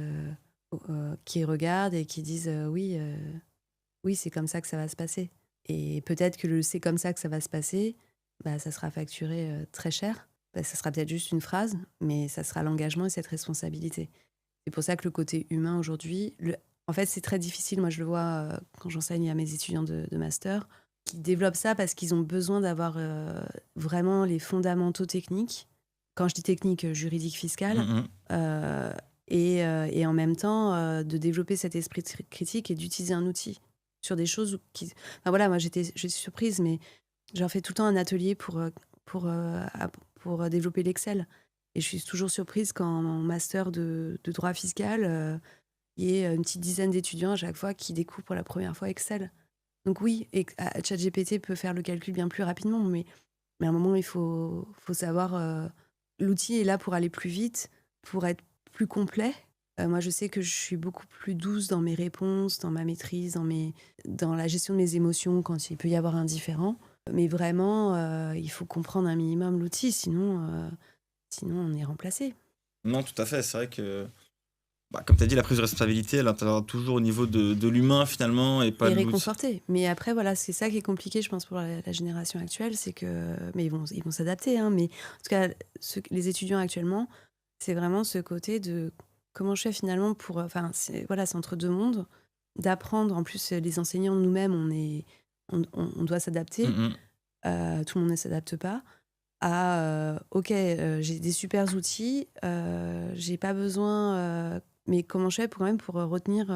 qui regarde et qui dise oui, oui, c'est comme ça que ça va se passer. Et peut-être que c'est comme ça que ça va se passer, ça sera facturé très cher. Ça sera peut-être juste une phrase, mais ça sera l'engagement et cette responsabilité. C'est pour ça que le côté humain aujourd'hui, en fait, c'est très difficile. Moi, je le vois quand j'enseigne à mes étudiants de master, qui développent ça parce qu'ils ont besoin d'avoir vraiment les fondamentaux techniques. Quand je dis technique, juridique, fiscale, et en même temps de développer cet esprit critique et d'utiliser un outil sur des choses qui. Enfin, voilà, moi, je suis surprise, mais j'en fais tout le temps un atelier pour développer l'Excel. Et je suis toujours surprise quand en master de droit fiscal, il y ait une petite dizaine d'étudiants à chaque fois qui découvrent pour la première fois Excel. Donc oui, ChatGPT peut faire le calcul bien plus rapidement, mais à un moment, il faut savoir... l'outil est là pour aller plus vite, pour être plus complet. Moi, je sais que je suis beaucoup plus douce dans mes réponses, dans ma maîtrise, dans la gestion de mes émotions quand il peut y avoir un différend. Mais vraiment, il faut comprendre un minimum l'outil, sinon on est remplacé. Non, tout à fait. C'est vrai que, comme tu as dit, la prise de responsabilité, elle intervient toujours au niveau de l'humain finalement et pas Et de l'outil. réconforté. Mais après, voilà, c'est ça qui est compliqué, je pense, pour la génération actuelle, c'est que... Mais ils vont s'adapter, hein, mais en tout cas, les étudiants actuellement, c'est vraiment ce côté de comment je fais finalement pour... Enfin, c'est entre deux mondes, d'apprendre. En plus, les enseignants, nous-mêmes, on doit s'adapter. Tout le monde ne s'adapte pas. Ok, j'ai des super outils, j'ai pas besoin... mais comment je fais quand même pour retenir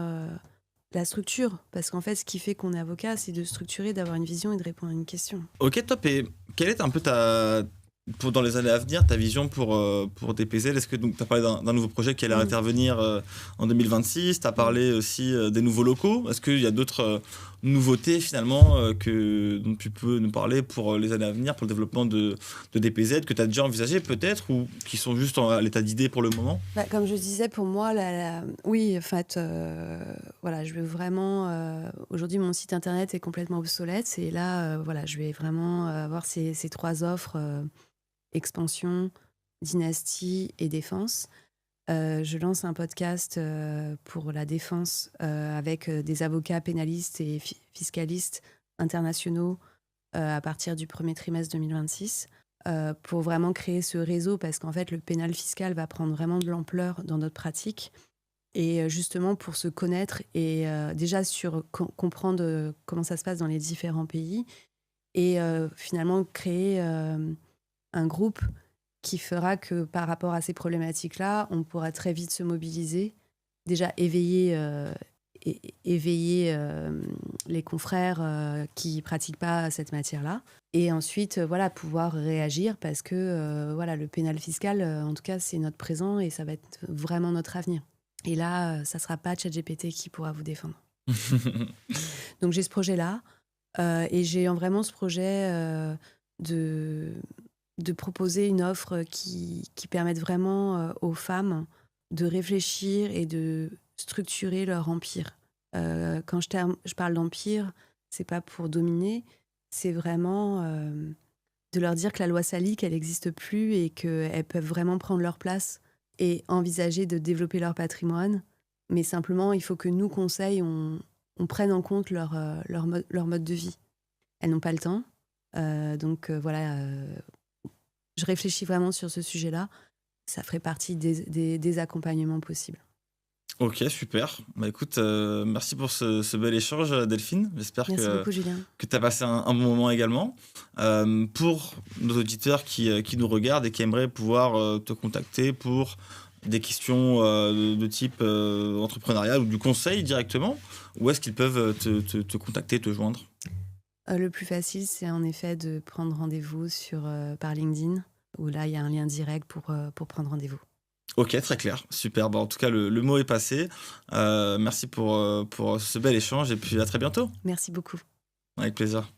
la structure? Parce qu'en fait, ce qui fait qu'on est avocat, c'est de structurer, d'avoir une vision et de répondre à une question. Ok, top. Et quelle est un peu dans les années à venir, ta vision pour DPZ? Est-ce que tu as parlé d'un nouveau projet qui allait intervenir en 2026? Tu as parlé aussi des nouveaux locaux. Est-ce qu'il y a d'autres nouveautés finalement dont tu peux nous parler pour les années à venir, pour le développement de DPZ, que tu as déjà envisagé peut-être ou qui sont juste à l'état d'idée pour le moment? Comme je disais, pour moi, oui, en fait, voilà, je veux vraiment... aujourd'hui, mon site internet est complètement obsolète et là, voilà, je vais vraiment avoir ces trois offres, expansion, dynastie et défense. Je lance un podcast pour la défense avec des avocats pénalistes et fiscalistes internationaux à partir du premier trimestre 2026 pour vraiment créer ce réseau parce qu'en fait, le pénal fiscal va prendre vraiment de l'ampleur dans notre pratique et justement pour se connaître et déjà comprendre comment ça se passe dans les différents pays et finalement créer un groupe qui fera que par rapport à ces problématiques-là, on pourra très vite se mobiliser, déjà éveiller les confrères qui pratiquent pas cette matière-là, et ensuite pouvoir réagir parce que le pénal fiscal, en tout cas, c'est notre présent et ça va être vraiment notre avenir. Et là, ça sera pas ChatGPT qui pourra vous défendre. Donc j'ai ce projet-là et j'ai vraiment ce projet de de proposer une offre qui permette vraiment aux femmes de réfléchir et de structurer leur empire. Quand je parle d'empire, c'est pas pour dominer, c'est vraiment de leur dire que la loi salique, elle n'existe plus et qu'elles peuvent vraiment prendre leur place et envisager de développer leur patrimoine. Mais simplement, il faut que nous, conseils, on prenne en compte leur mode de vie. Elles n'ont pas le temps. Donc voilà, je réfléchis vraiment sur ce sujet-là. Ça ferait partie des accompagnements possibles. Ok, super. Bah écoute, merci pour ce bel échange, Delphine. J'espère Merci que beaucoup, Julien. tu as passé un bon moment également. Pour nos auditeurs qui nous regardent et qui aimeraient pouvoir te contacter pour des questions de type entrepreneurial ou du conseil directement, où est-ce qu'ils peuvent te contacter, te joindre? Le plus facile, c'est en effet de prendre rendez-vous par LinkedIn, où là, il y a un lien direct pour prendre rendez-vous. Ok, très clair, super. Bah, en tout cas, le mot est passé. Merci pour ce bel échange et puis à très bientôt. Merci beaucoup. Avec plaisir.